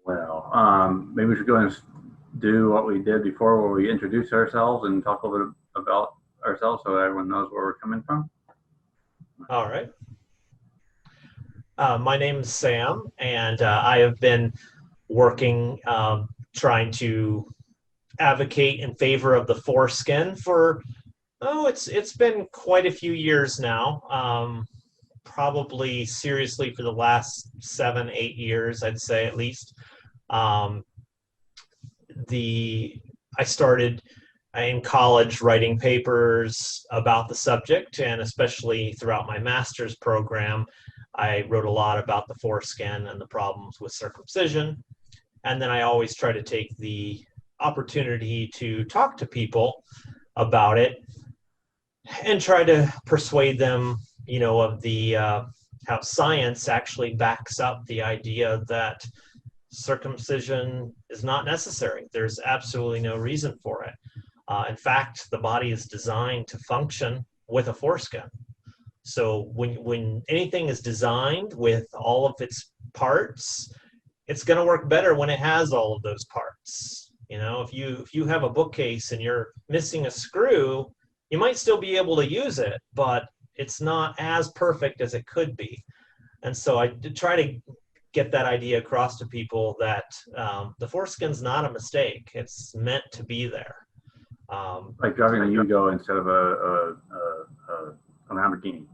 Well, maybe we should go and do what we did before, where we introduce ourselves and talk a little bit about ourselves, so everyone knows where we're coming from. All right. My name is Sam, and I have been working trying to advocate in favor of the foreskin for it's been quite a few years now. Probably seriously for the last 7, 8 years, I'd say at least. Um, the I started in college writing papers about the subject, and especially throughout my master's program, I wrote a lot about the foreskin and the problems with circumcision. And then I always try to take the opportunity to talk to people about it and try to persuade them, of the how science actually backs up the idea that circumcision is not necessary. There's absolutely no reason for it. In fact, the body is designed to function with a foreskin. So when anything is designed with all of its parts, it's going to work better when it has all of those parts. If you have a bookcase and you're missing a screw, you might still be able to use it, but it's not as perfect as it could be. And so I did try to get that idea across to people that the foreskin's not a mistake. It's meant to be there. Like driving a Yugo instead of a Lamborghini.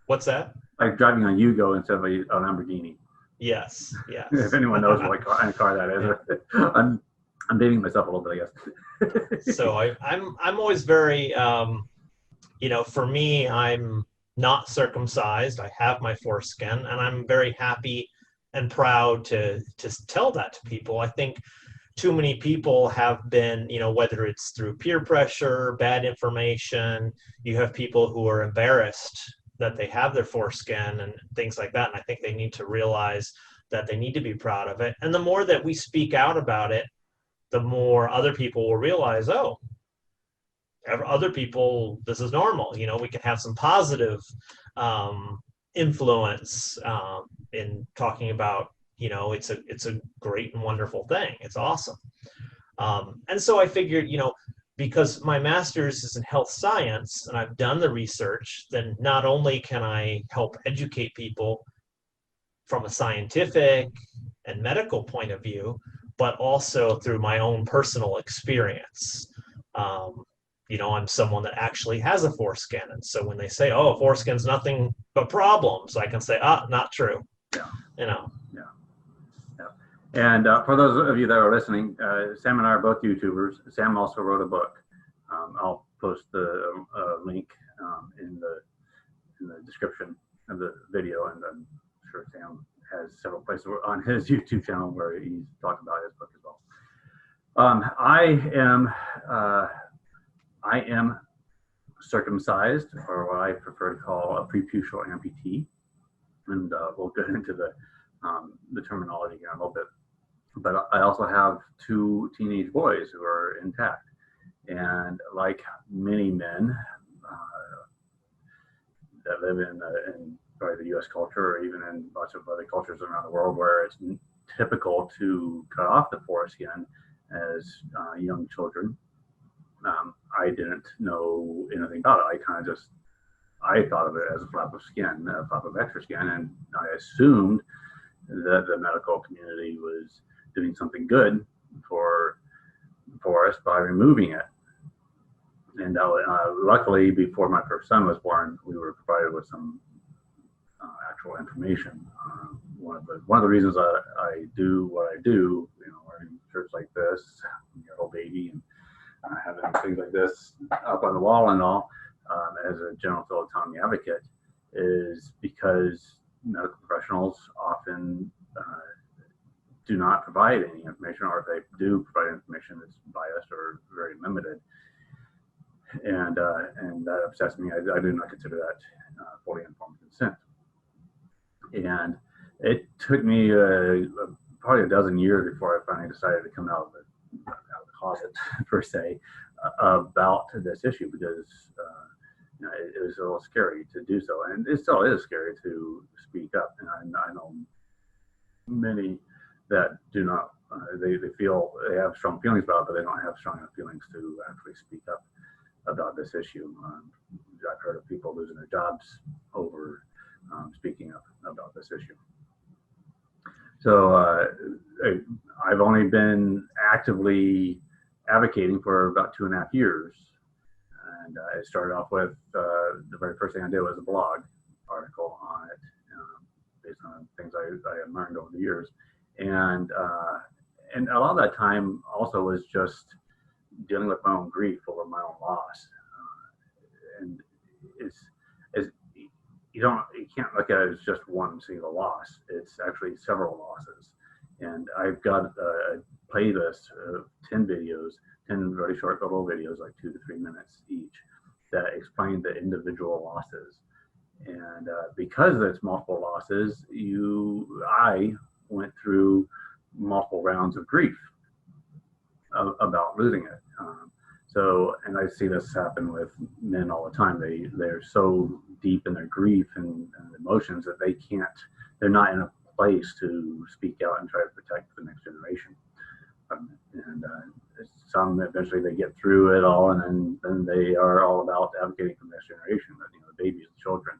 What's that? Like driving a Yugo instead of a Lamborghini. Yes, yes. If anyone knows what kind of car that is. I'm dating myself a little bit, I guess. So I'm always very, for me, I'm not circumcised. I have my foreskin, and I'm very happy and proud to tell that to people. I think too many people have been, whether it's through peer pressure, bad information, you have people who are embarrassed that they have their foreskin and things like that. And I think they need to realize that they need to be proud of it. And the more that we speak out about it, the more other people will realize, oh, other people, this is normal. We can have some positive influence in talking about, it's a great and wonderful thing. It's awesome. And so I figured, because my master's is in health science and I've done the research, then not only can I help educate people from a scientific and medical point of view, but also through my own personal experience. I'm someone that actually has a foreskin. And so when they say, oh, foreskin's nothing but problems, I can say, not true. Yeah. Yeah. And for those of you that are listening, Sam and I are both YouTubers. Sam also wrote a book. I'll post the link in the description of the video, and I'm sure Sam has several places on his YouTube channel where he's talked about his book as well. I am circumcised, or what I prefer to call a preputial amputee, and we'll get into the terminology here in a little bit. But I also have 2 teenage boys who are intact, and like many men that live in probably the U.S. culture, or even in lots of other cultures around the world, where it's typical to cut off the foreskin as young children. I didn't know anything about it. I thought of it as a flap of skin, a flap of extra skin, and I assumed that the medical community was doing something good for us by removing it. And luckily, before my first son was born, we were provided with some actual information. One of the reasons I do what I do, wearing shirts like this, your whole baby, and having things like this up on the wall and all, as a genital autonomy advocate, is because medical professionals often do not provide any information, or if they do provide information, it's biased or very limited. And that upsets me. I do not consider that fully informed consent. And it took me probably a dozen years before I finally decided to come out of the closet, per se, about this issue, because it was a little scary to do so, and it still is scary to speak up. And I know many that do not, they feel they have strong feelings about it, but they don't have strong enough feelings to actually speak up about this issue. I've heard of people losing their jobs over speaking up about this issue. So I've only been actively advocating for about 2.5 years. And I started off with, the very first thing I did was a blog article on it, based on things I had learned over the years. And a lot of that time also was just dealing with my own grief over my own loss. And you can't look at it as just one single loss. It's actually several losses. And I've got a playlist of 10 videos, 10 very short little videos, like 2 to 3 minutes each, that explain the individual losses. And because it's multiple losses, I went through multiple rounds of grief about losing it. And I see this happen with men all the time. They're so deep in their grief and emotions that they're not in a place to speak out and try to protect the next generation. Some eventually they get through it all, and then they are all about advocating for the next generation, the babies and children,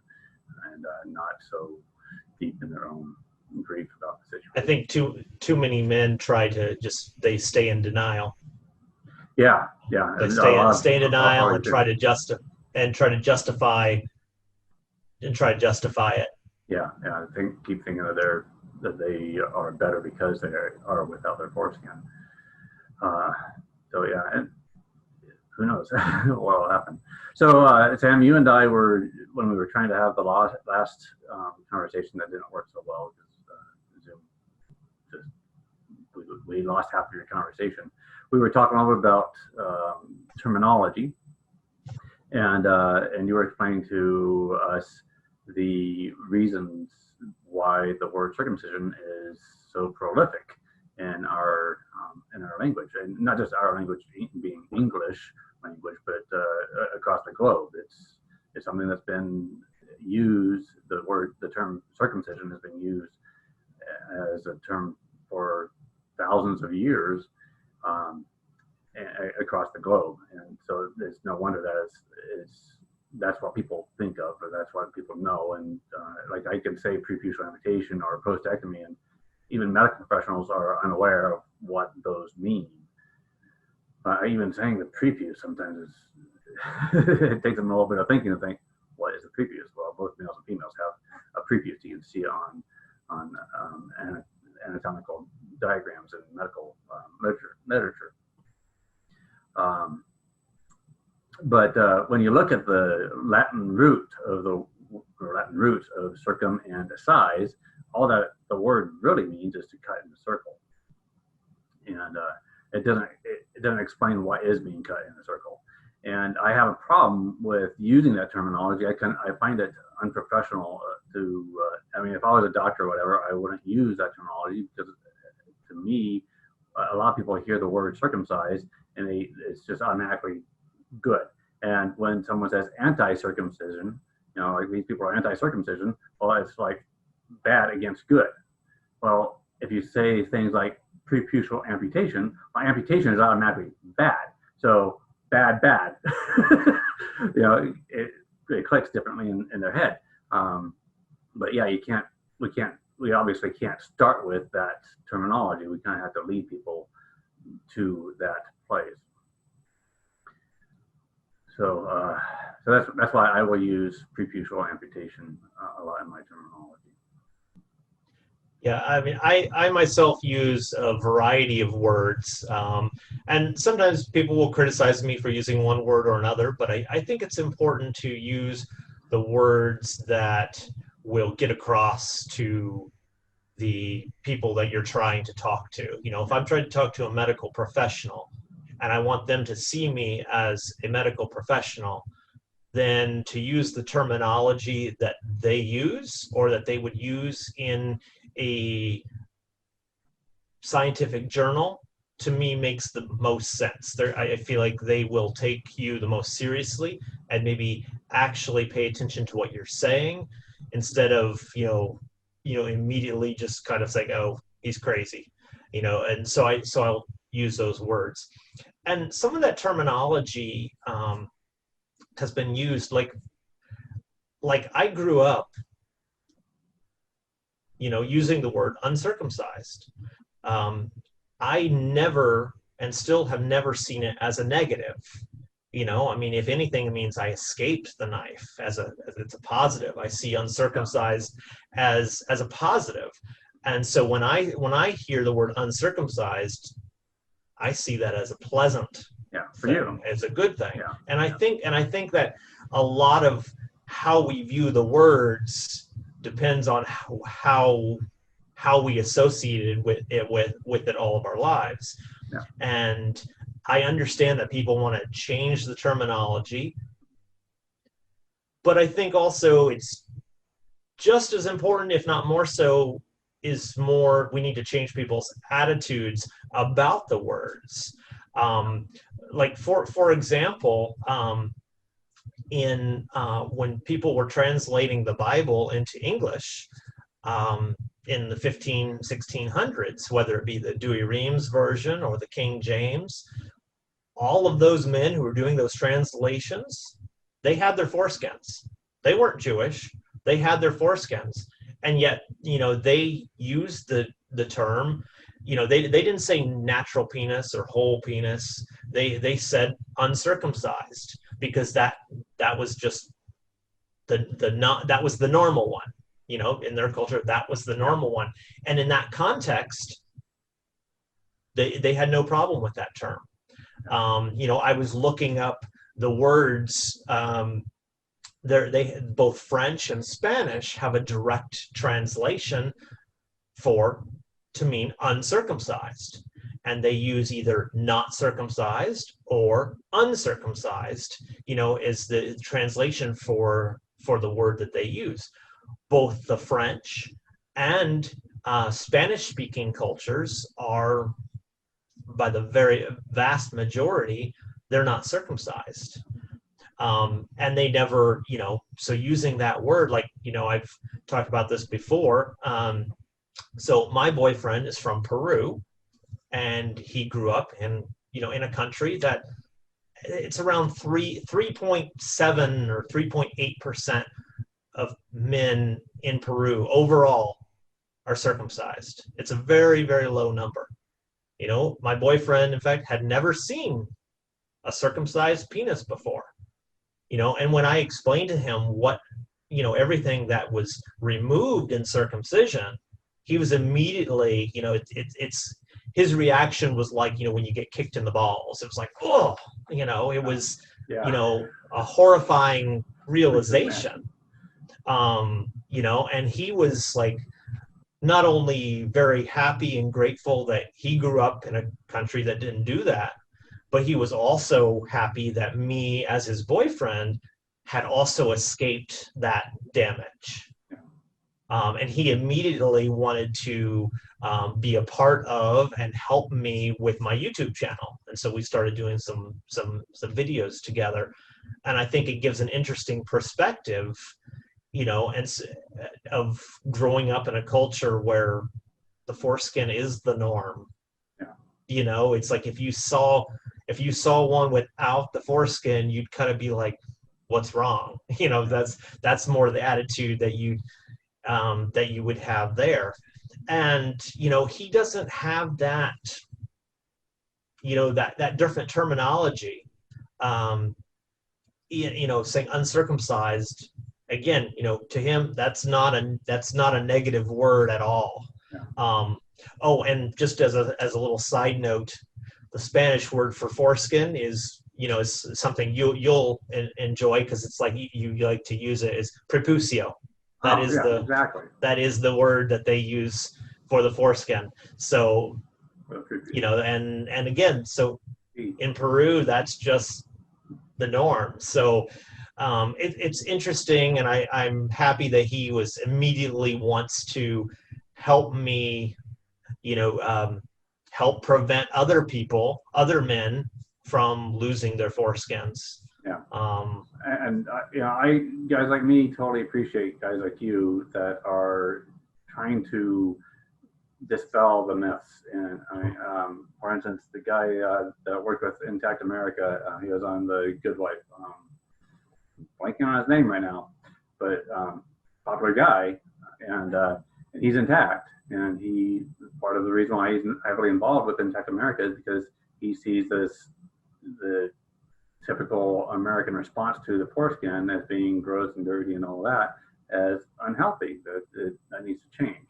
and not so deep in their own grief about the situation. I think too many men they stay in denial. Yeah. They stay in denial and try to justify it. Yeah. Keep thinking that they are better because they are without their foreskin. And who knows what will happen. So Sam, you and I when we were trying to have the last conversation that didn't work so well because Zoom we lost half of your conversation. We were talking a little bit about terminology, and you were explaining to us the reasons why the word circumcision is so prolific in our language, and not just our language being English language, but across the globe. It's something that's been used. The term circumcision has been used as a term for thousands of years across the globe, and so it's no wonder that that's what people think of, or that's what people know. And like I can say preputial amputation or postectomy, and even medical professionals are unaware of what those mean. Even saying the prepuce sometimes it takes them a little bit of thinking to think, what is the prepuce? Well, both males and females have a prepuce. You can see it on anatomical diagrams in medical literature. But when you look at the Latin root of circum and size, all that the word really means is to cut in a circle, and it doesn't explain what is being cut in a circle. And I have a problem with using that terminology. I find it unprofessional if I was a doctor or whatever, I wouldn't use that terminology, because to me, a lot of people hear the word circumcised and it's just automatically good. And when someone says anti-circumcision, like these people are anti-circumcision, well, it's like bad against good. Well, if you say things like preputial amputation, well, amputation is automatically bad. So bad. It clicks differently in their head. But yeah, we obviously can't start with that terminology. We kind of have to lead people to that place. So that's why I will use preputial amputation a lot in my terminology. Yeah, I myself use a variety of words, and sometimes people will criticize me for using one word or another, but I think it's important to use the words that will get across to the people that you're trying to talk to. If I'm trying to talk to a medical professional and I want them to see me as a medical professional, then to use the terminology that they use or that they would use in a scientific journal, to me, makes the most sense. I feel like they will take you the most seriously and maybe actually pay attention to what you're saying, instead of immediately just kind of saying, oh, he's crazy. and so I'll use those words. And some of that terminology has been used, like I grew up, using the word uncircumcised. I never, and still have never, seen it as a negative. I mean, if anything, it means I escaped the knife as it's a positive. I see uncircumcised as a positive. And so when I hear the word uncircumcised, I see that as a pleasant for thing, you, as a good thing. Yeah. And I think that a lot of how we view the words depends on how we associated with it all of our lives. Yeah. And I understand that people want to change the terminology, but I think also it's just as important, if not more so, we need to change people's attitudes about the words. Like for example, when people were translating the Bible into English, in the 1600s, whether it be the Douay-Rheims version or the King James, all of those men who were doing those translations, they had their foreskins. They weren't Jewish. They had their foreskins. And yet, they used the term, they didn't say natural penis or whole penis. They said uncircumcised, because that was just that was the normal one. In their culture, that was the normal one. And in that context, they had no problem with that term. I was looking up the words. Both French and Spanish have a direct translation to mean uncircumcised. And they use either not circumcised or uncircumcised, is the translation for the word that they use. Both the French and Spanish-speaking cultures are, by the very vast majority, they're not circumcised. And they never, so using that word, I've talked about this before. So my boyfriend is from Peru, and he grew up in a country that it's around 3.7 or 3.8% of men in Peru overall are circumcised. It's a very, very low number. My boyfriend, in fact, had never seen a circumcised penis before. And when I explained to him what, everything that was removed in circumcision, he was immediately, his reaction was like, when you get kicked in the balls. It was like, oh, it was, a horrifying realization. And he was like, not only very happy and grateful that he grew up in a country that didn't do that, but he was also happy that me, as his boyfriend, had also escaped that damage. And he immediately wanted to be a part of and help me with my YouTube channel. And so we started doing some videos together. And I think it gives an interesting perspective, of growing up in a culture where the foreskin is the norm. It's like if you saw one without the foreskin, you'd kind of be like, what's wrong? That's more the attitude that you would have there. And he doesn't have that that different terminology. Saying uncircumcised, again, to him, that's not a negative word at all. And just as a little side note, the Spanish word for foreskin is something you'll enjoy, because it's like you like to use it, is preputio. That is the word that they use for the foreskin. So and again, so in Peru, that's just the norm. So it's interesting, and I'm happy that he was immediately wants to help me, help prevent other men from losing their foreskins. Guys like me totally appreciate guys like you that are trying to dispel the myths. And for instance, the guy that I worked with Intact America, he was on The Good Wife. Blanking on his name right now, but popular guy, and he's intact. And he, part of the reason why he's heavily involved with Intact America is because he sees the typical American response to the foreskin as being gross and dirty and all that as unhealthy. That needs to change.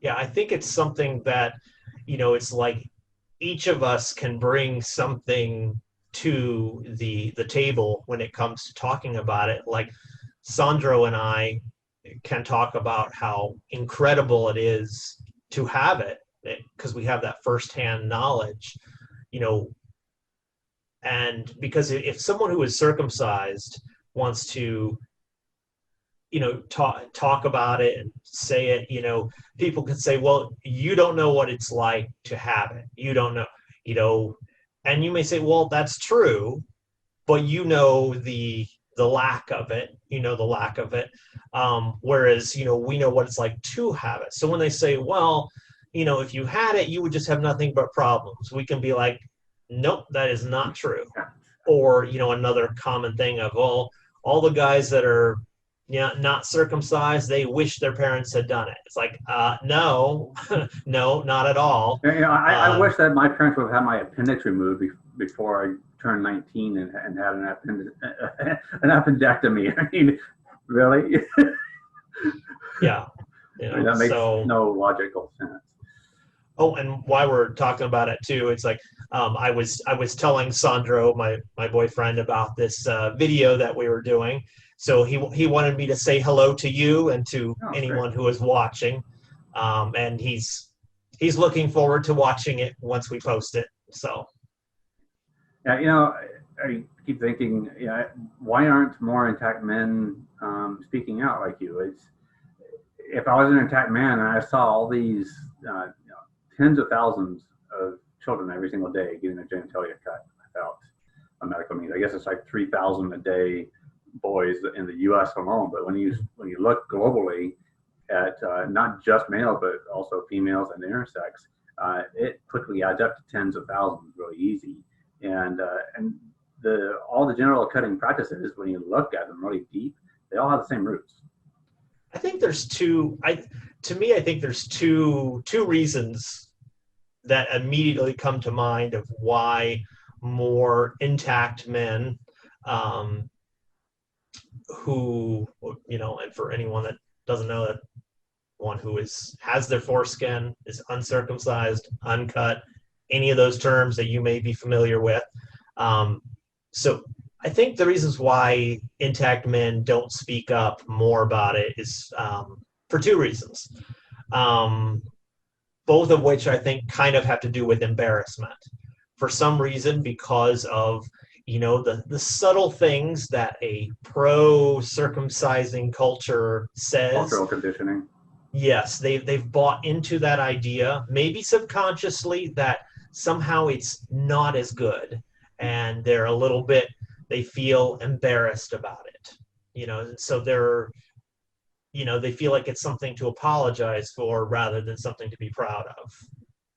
Yeah, I think it's something that, it's like each of us can bring something to the table when it comes to talking about it. Like Sandro and I can talk about how incredible it is to have it, because we have that firsthand knowledge, and because if someone who is circumcised wants to talk about it and say it, people could say, well, you don't know what it's like to have it. You don't know, and you may say, well, that's true, but the lack of it, the lack of it. Whereas, we know what it's like to have it. So when they say, well, if you had it, you would just have nothing but problems, we can be like, nope, that is not true. Or, another common thing of, well, all the guys that are not circumcised, they wish their parents had done it. It's like, no, no, not at all. I wish that my parents would have had my appendix removed before I turned 19 and had an appendectomy. I mean, really? Yeah. That makes no logical sense. Oh, and while we're talking about it too, it's like I was telling Sandro, my boyfriend, about this video that we were doing. So he wanted me to say hello to you and to anyone who is watching, and he's looking forward to watching it once we post it. So yeah, I keep thinking, why aren't more intact men speaking out like you? If I was an intact man and I saw all these tens of thousands of children every single day getting their genitalia cut without a medical means, I guess it's like 3,000 a day boys in the U.S. alone. But when you look globally at not just males but also females and intersex, it quickly adds up to tens of thousands really easy. And all the genital cutting practices, when you look at them really deep, they all have the same roots. I think there's two. I think there's two reasons that immediately come to mind of why more intact men, who, and for anyone that doesn't know, that one who has their foreskin, is uncircumcised, uncut, any of those terms that you may be familiar with. So I think the reasons why intact men don't speak up more about it is for two reasons, both of which I think kind of have to do with embarrassment. For some reason, because of the subtle things that a pro-circumcising culture says. Cultural conditioning. Yes, they've bought into that idea, maybe subconsciously, that somehow it's not as good, and they're a little bit, they feel embarrassed about it, so they're, they feel like it's something to apologize for rather than something to be proud of,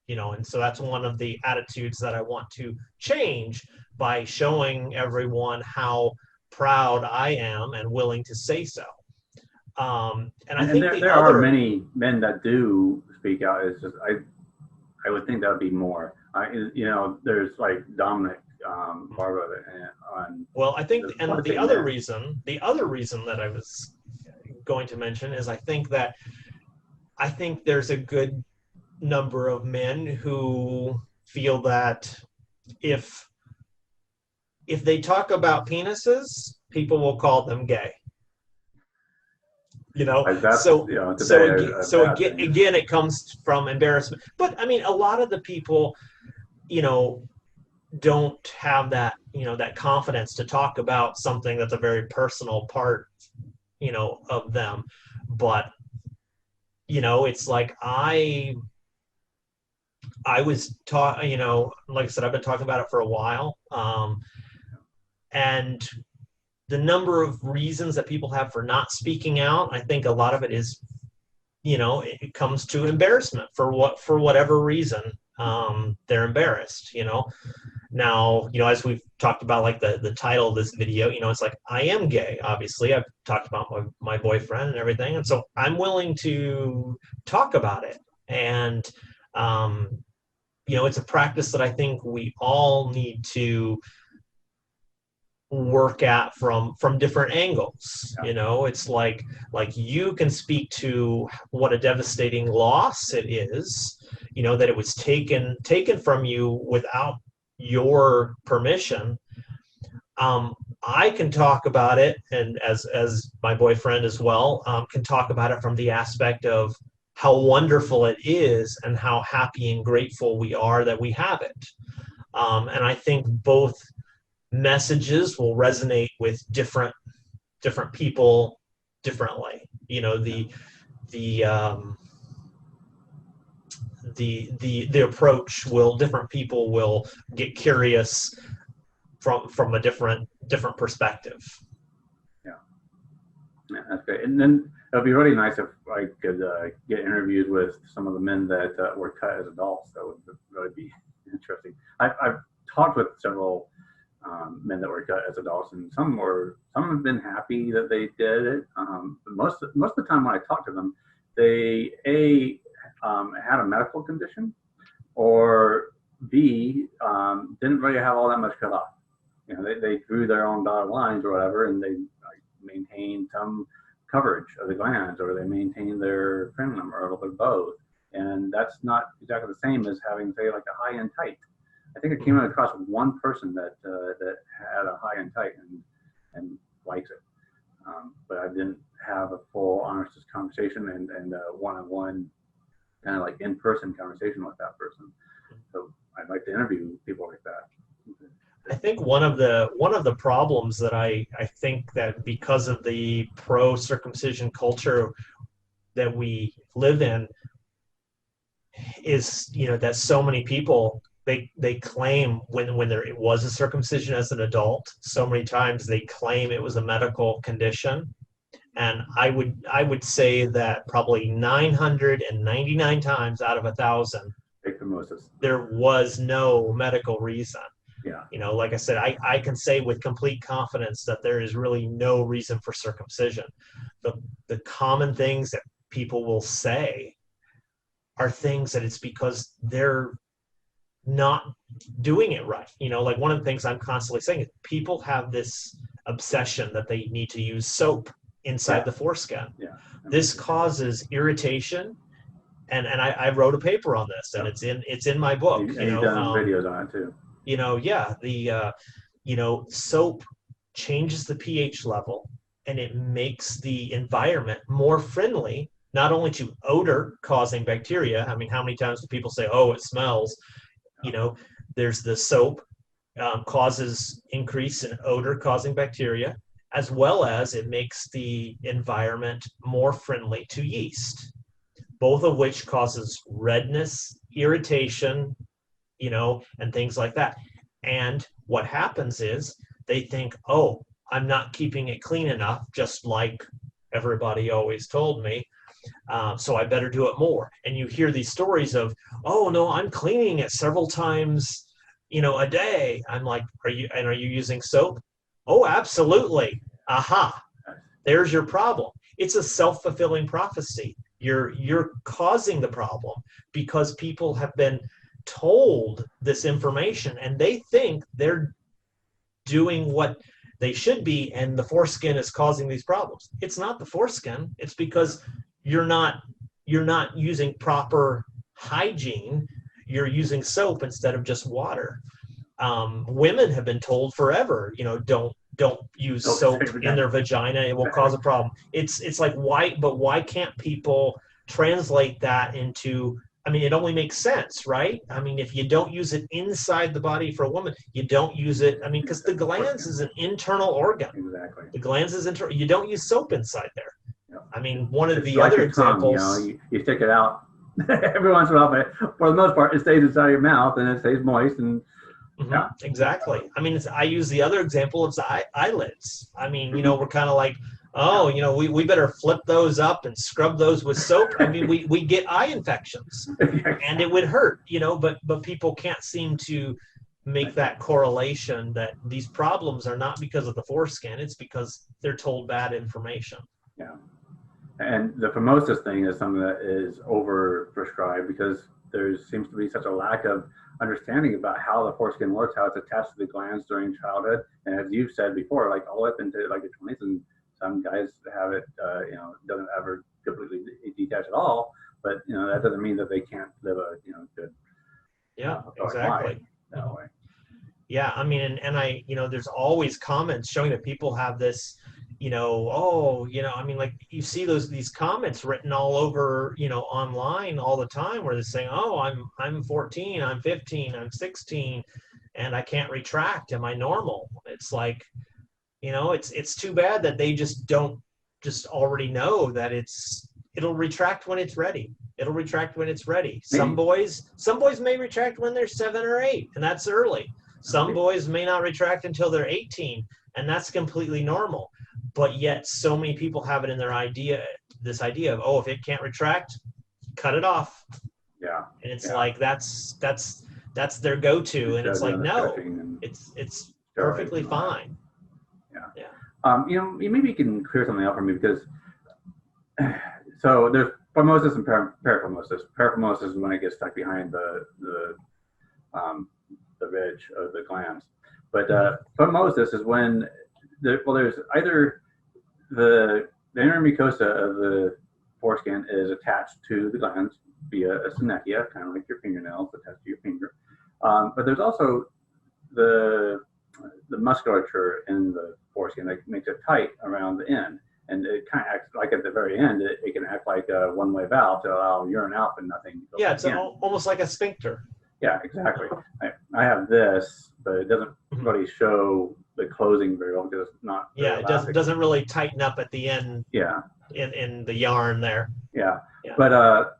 and so that's one of the attitudes that I want to change by showing everyone how proud I am and willing to say so. And I think there are many men that do speak out. It's just I would think that would be more. There's like Dominic Barbara on. Well, I think, and the other reason that I was going to mention is I think there's a good number of men who feel that if they talk about penises, people will call them gay. So again, it comes from embarrassment. But I mean, a lot of the people, don't have that, that confidence to talk about something that's a very personal part, of them. But, it's like I was taught, like I said, I've been talking about it for a while. And the number of reasons that people have for not speaking out, I think a lot of it is it comes to embarrassment for whatever reason. They're embarrassed, Now, as we've talked about, like the title of this video, it's like, I am gay. Obviously, I've talked about my boyfriend and everything. And so I'm willing to talk about it. And, it's a practice that I think we all need to work at from different angles. It's like you can speak to what a devastating loss it is, that it was taken from you without your permission. I can talk about it, and as my boyfriend as well can talk about it from the aspect of how wonderful it is and how happy and grateful we are that we have it. And I think both messages will resonate with different people differently. The approach different people will get curious from a different perspective. Yeah, that's great. And then it'd be really nice if I could get interviewed with some of the men that were cut as adults. That would really be interesting. I've talked with several men that were cut as adults, and some have been happy that they did it. But most of the time when I talk to them, they had a medical condition, or B, didn't really have all that much cut off. They drew their own dotted lines or whatever, and they maintained some coverage of the glands, or they maintained their frenulum, or a little bit of both. And that's not exactly the same as having, say, like a high and tight. I think I came across one person that had a high and tight and likes it. But I didn't have a full honest conversation and one-on-one kind of like in-person conversation with that person. So I'd like to interview people like that. I think one of the problems that I think that because of the pro-circumcision culture that we live in is, that so many people, they claim when there was a circumcision as an adult, so many times they claim it was a medical condition. And I would say that probably 999 times out of 1,000, there was no medical reason. Yeah. Like I said, I can say with complete confidence that there is really no reason for circumcision. The common things that people will say are things that it's because they're not doing it right. Like one of the things I'm constantly saying is people have this obsession that they need to use soap inside the foreskin. Yeah. This causes irritation, and I wrote a paper on this, and it's in my book. And you've done videos on it too. Soap changes the pH level, and it makes the environment more friendly, not only to odor-causing bacteria. I mean, how many times do people say, "Oh, it smells"? There's the soap causes increase in odor-causing bacteria, as well as it makes the environment more friendly to yeast, both of which causes redness, irritation, and things like that. And what happens is they think, oh, I'm not keeping it clean enough, just like everybody always told me, so I better do it more. And you hear these stories of, oh, no, I'm cleaning it several times, a day. I'm like, are you using soap? Oh, absolutely. Aha. There's your problem. It's a self-fulfilling prophecy. You're causing the problem because people have been told this information and they think they're doing what they should be, and the foreskin is causing these problems. It's not the foreskin. It's because you're not using proper hygiene. You're using soap instead of just water. Women have been told forever, don't use soap in their vagina. It will cause a problem. It's like, why can't people translate that into, it only makes sense, right? If you don't use it inside the body for a woman, you don't use it. Because the glands is an internal organ. Exactly. The glands is internal. You don't use soap inside there. Yep. One of the other examples. You stick it out every once in a while, but for the most part, it stays inside your mouth and it stays moist. And exactly. I use the other example of the eyelids. We're kind of like, oh, we better flip those up and scrub those with soap. I mean, we get eye infections and it would hurt, but people can't seem to make that correlation that these problems are not because of the foreskin. It's because they're told bad information. Yeah. And the phimosis thing is something that is over prescribed because there seems to be such a lack of understanding about how the foreskin works, how it's attached to the glands during childhood. And as you've said before, like all up into like the 20s, and some guys have it, doesn't ever completely detach at all. But that doesn't mean that they can't live a good exactly life that way. Yeah, I mean, and I there's always comments showing that people have this, I mean, like you see these comments written all over, online all the time where they're saying, oh, I'm 14, I'm 15, I'm 16, and I can't retract. Am I normal? It's like, it's too bad that they don't already know that it'll retract when it's ready. It'll retract when it's ready. Some boys may retract when they're 7 or 8, and that's early. Some boys may not retract until they're 18, and that's completely normal. But yet so many people have it in this idea of, oh, if it can't retract, cut it off. Yeah. And it's like that's their go-to, and it's like, no, it's perfectly fine. Yeah. Maybe you can clear something up for me, because so there's phimosis and paraphernosis. Paraphernosis is when it gets stuck behind the ridge of the glands. But phimosis is when there's either the inner mucosa of the foreskin is attached to the glands via a synechia, kind of like your fingernails attached to your finger. But there's also the musculature in the foreskin that makes it tight around the end. And it kind of acts like at the very end, it can act like a one-way valve to allow urine out, but nothing goes it's almost like a sphincter. Yeah, exactly. I have this, but it doesn't really show the closing very well because it's not. Yeah, it doesn't really tighten up at the end. Yeah. In the yarn there. Yeah. But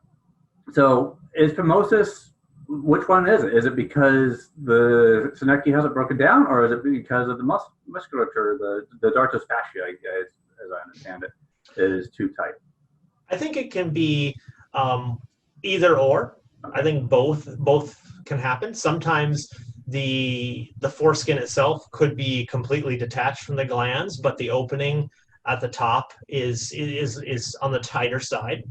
so is phimosis? Which one is it? Is it because the synechia hasn't broken down, or is it because of the musculature, the dartos fascia, as I understand it, is too tight? I think it can be either or. Okay. I think both can happen. Sometimes the foreskin itself could be completely detached from the glands, but the opening at the top is on the tighter side.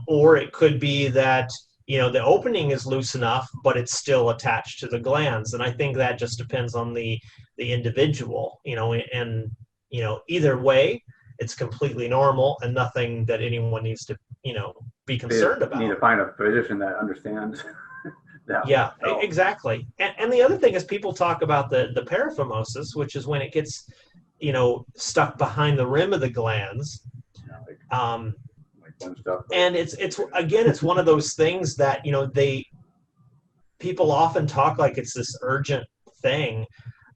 Or it could be that the opening is loose enough, but it's still attached to the glands. And I think that just depends on the individual. And either way, it's completely normal and nothing that anyone needs to be concerned about. You need to find a physician that understands that. Yeah, exactly. And the other thing is people talk about the paraphernosis, which is when it gets stuck behind the rim of the glands. And it's one of those things that people often talk like it's this urgent thing,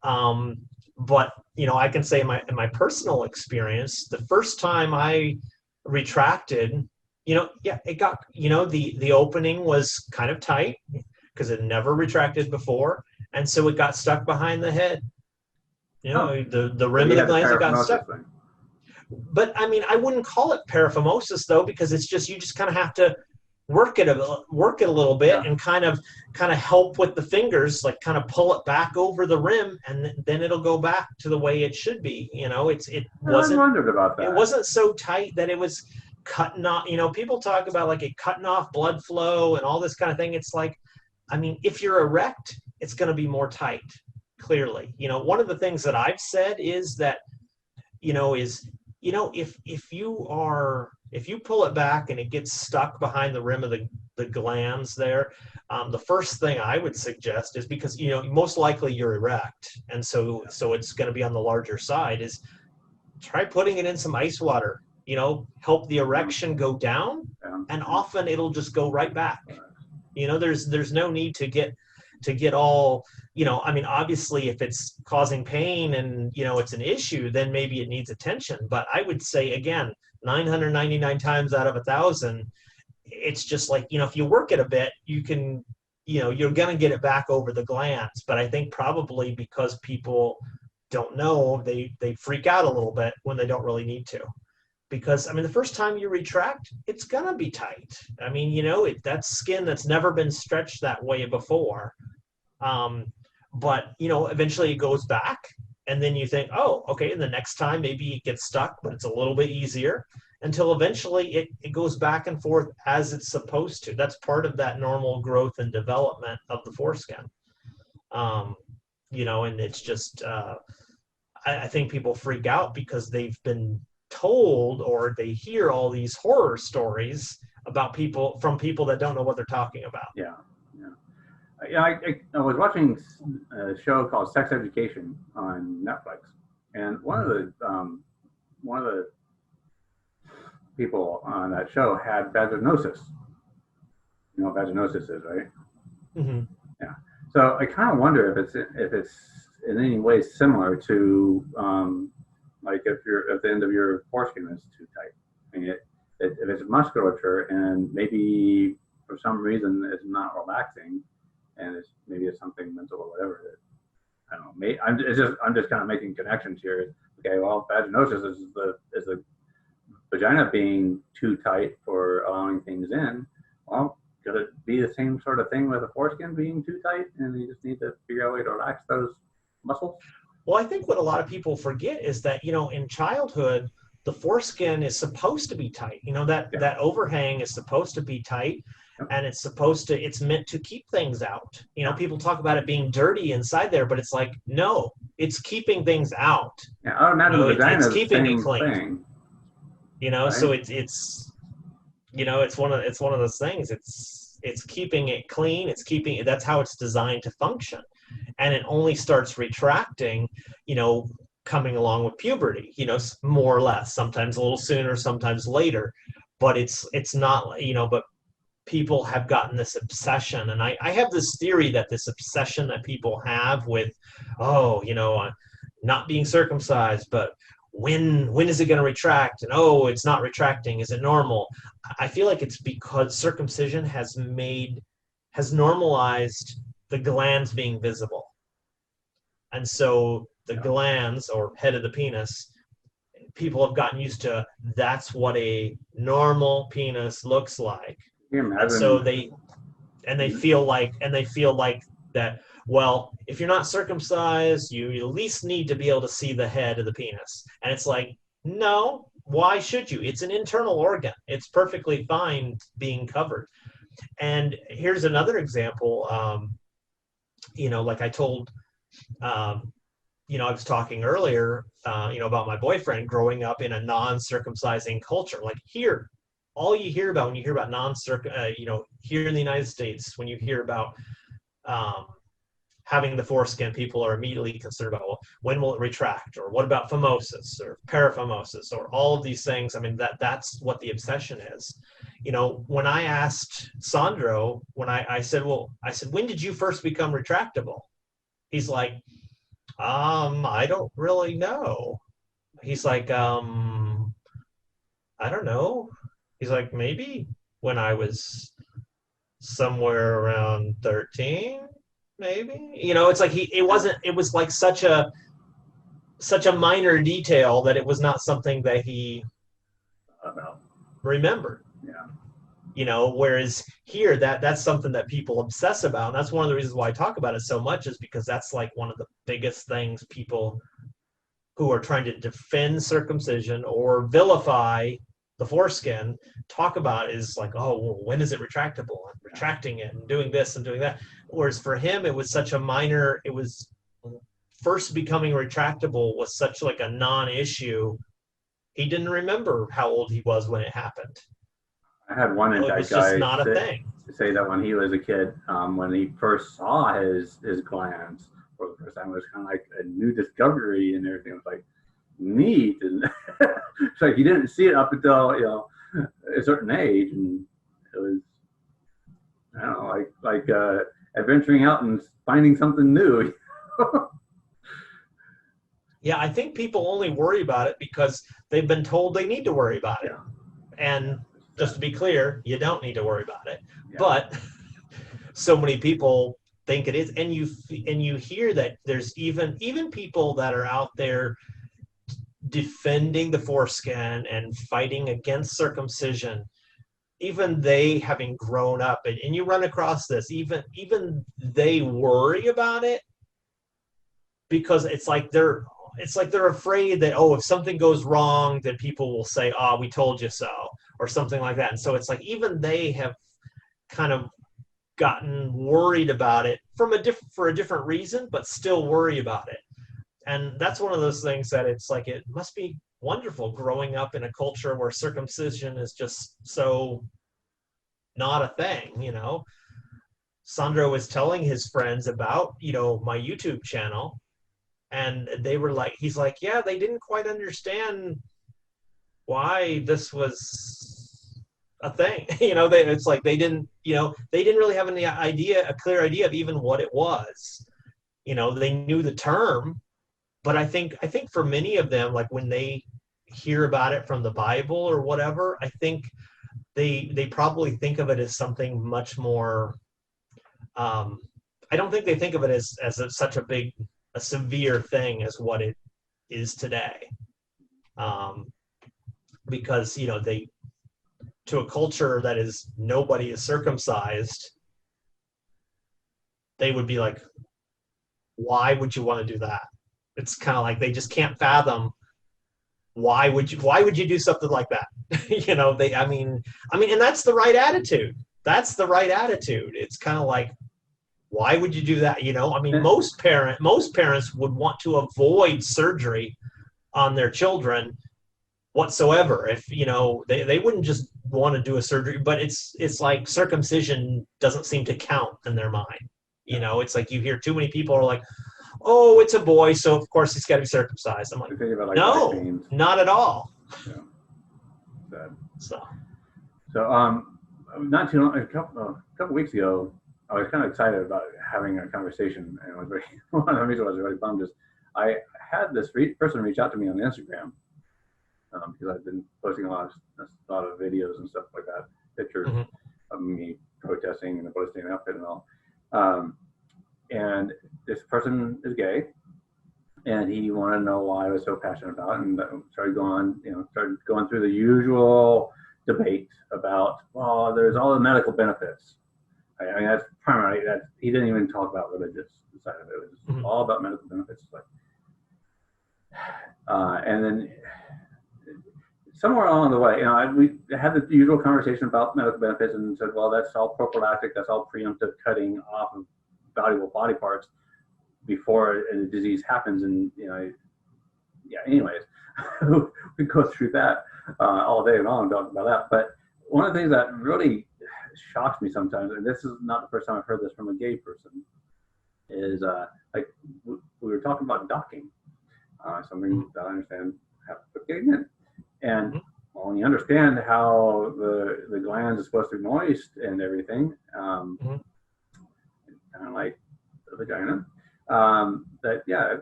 but I can say in my personal experience, the first time I retracted, it got the opening was kind of tight because it never retracted before, and so it got stuck behind the head. The rim of the glands, it got stuck. Thing. But I mean, I wouldn't call it paraphernosis though, because it's just you just kind of have to work it a little bit and kind of help with the fingers, like kind of pull it back over the rim, and then it'll go back to the way it should be. It wasn't. I wondered about that. It wasn't so tight that it was cutting off. People talk about like it cutting off blood flow and all this kind of thing. It's like, I mean, if you're erect, it's going to be more tight. Clearly, one of the things that I've said is that, if you pull it back and it gets stuck behind the rim of the glands there, the first thing I would suggest is, because most likely you're erect, and so it's going to be on the larger side, is try putting it in some ice water. Help the erection go down, and often it'll just go right back. There's no need to get all, I mean, obviously if it's causing pain and, it's an issue, then maybe it needs attention. But I would say, again, 999 times out of 1,000, it's just like, if you work it a bit, you can, you're going to get it back over the glands. But I think probably because people don't know, they freak out a little bit when they don't really need to. Because, I mean, the first time you retract, it's going to be tight. I mean, you know, that's skin that's never been stretched that way before. But, you know, eventually it goes back. And then you think, oh, okay, and the next time maybe it gets stuck, but it's a little bit easier, until eventually it goes back and forth as it's supposed to. That's part of that normal growth and development of the foreskin. You know, and it's just, I think people freak out because they've been told, or they hear all these horror stories about people that don't know what they're talking about. Yeah. I was watching a show called Sex Education on Netflix, and one of the people on that show had vaginosis. You know what vaginosis is, right? Mm-hmm. Yeah. So I kind of wonder if it's in any way similar to like if the end of your foreskin is too tight. I mean, if it's musculature and maybe for some reason it's not relaxing, and maybe it's something mental or whatever. I don't know. I'm just kind of making connections here. Okay, well, vaginosis is the vagina being too tight for allowing things in. Well, could it be the same sort of thing with the foreskin being too tight, and you just need to figure out a way to relax those muscles? Well, I think what a lot of people forget is that, you know, in childhood, the foreskin is supposed to be tight. You know, that overhang is supposed to be tight, and it's meant to keep things out. You know, people talk about it being dirty inside there, but it's like, no, it's keeping things out. Yeah, I would imagine the vagina is keeping the same it clean. thing. You know, right? So it's you know, it's one of those things. It's keeping it clean. That's how it's designed to function. And it only starts retracting, you know, coming along with puberty, you know, more or less, sometimes a little sooner, sometimes later, but it's not, you know, but people have gotten this obsession. And I have this theory that this obsession that people have with, oh, you know, not being circumcised, but when is it going to retract? And oh, it's not retracting. Is it normal? I feel like it's because circumcision has normalized the glands being visible. And so the glands, or head of the penis, people have gotten used to, that's what a normal penis looks like. And so they feel like that, well, if you're not circumcised, you at least need to be able to see the head of the penis. And it's like, no, why should you? It's an internal organ. It's perfectly fine being covered. And here's another example. You know, like I told, you know, I was talking earlier, you know, about my boyfriend growing up in a non-circumcising culture. Like here, all you hear about when you hear about you know, here in the United States, when you hear about having the foreskin, people are immediately concerned about, well, when will it retract? Or what about phimosis or paraphernosis or all of these things? I mean, that's what the obsession is. You know, when I asked Sandro, when I said, when did you first become retractable? He's like, I don't really know. He's like, I don't know. He's like, maybe when I was somewhere around 13, maybe. You know, it's like it was like such a minor detail that it was not something that he remembered. Yeah. You know, whereas here, that's something that people obsess about. And that's one of the reasons why I talk about it so much, is because that's like one of the biggest things people who are trying to defend circumcision or vilify the foreskin talk about, is like, oh, well, when is it retractable? I'm retracting it and doing this and doing that. Whereas for him, it was such a minor, it was first becoming retractable was such like a non-issue. He didn't remember how old he was when it happened. I had one guy say that when he was a kid, when he first saw his glands for the first time, it was kind of like a new discovery and everything. It was like neat, and it's like he didn't see it up until, you know, a certain age, and it was, I don't know, like adventuring out and finding something new. Yeah, I think people only worry about it because they've been told they need to worry about it. And just to be clear, you don't need to worry about it. Yeah. But so many people think it is. And you hear that there's even people that are out there defending the foreskin and fighting against circumcision, even they having grown up, and you run across this, even they worry about it, because it's like they're afraid that, oh, if something goes wrong, then people will say, oh, we told you so, or something like that. And so it's like even they have kind of gotten worried about it for a different reason, but still worry about it. And that's one of those things that it's like, it must be wonderful growing up in a culture where circumcision is just so not a thing, you know. Sandro was telling his friends about, you know, my YouTube channel, and they were like, he's like, yeah, they didn't quite understand why this was a thing. You know, it's like they didn't really have a clear idea of even what it was. You know, they knew the term, but I think for many of them, like when they hear about it from the Bible or whatever, I think they probably think of it as something much more. I don't think they think of it as such a severe thing as what it is today, because, you know, to a culture that is nobody is circumcised, they would be like, why would you want to do that? It's kind of like they just can't fathom why would you do something like that. You know, I mean, and that's the right attitude. It's kind of like, why would you do that? You know, I mean, most parents would want to avoid surgery on their children whatsoever. If, you know, they wouldn't just want to do a surgery, but it's like circumcision doesn't seem to count in their mind. You know, it's like you hear too many people are like, oh, it's a boy, so of course he's got to be circumcised. I'm like, no, not at all. Yeah. Sad. So not too long, a couple weeks ago, I was kind of excited about having a conversation, and one of the reasons I was really bummed is I had this person reach out to me on Instagram, because I've been posting a lot of videos and stuff like that, pictures of me protesting in the Palestinian outfit and all. And this person is gay, and he wanted to know why I was so passionate about it, and started going through the usual debate about, well, there's all the medical benefits. I mean, that's primarily that. He didn't even talk about religious side of it. It was all about medical benefits. Like, and then somewhere along the way, you know, we had the usual conversation about medical benefits, and said, well, that's all prophylactic. That's all preemptive cutting off of valuable body parts before a disease happens. And, you know, yeah. Anyways, we go through that all day long talking about that. But one of the things that really shocks me sometimes, and this is not the first time I've heard this from a gay person, is like we were talking about docking, something that I understand have to put gay in, and well, when you understand how the glands are supposed to be moist and everything, kind of like the vagina, that yeah,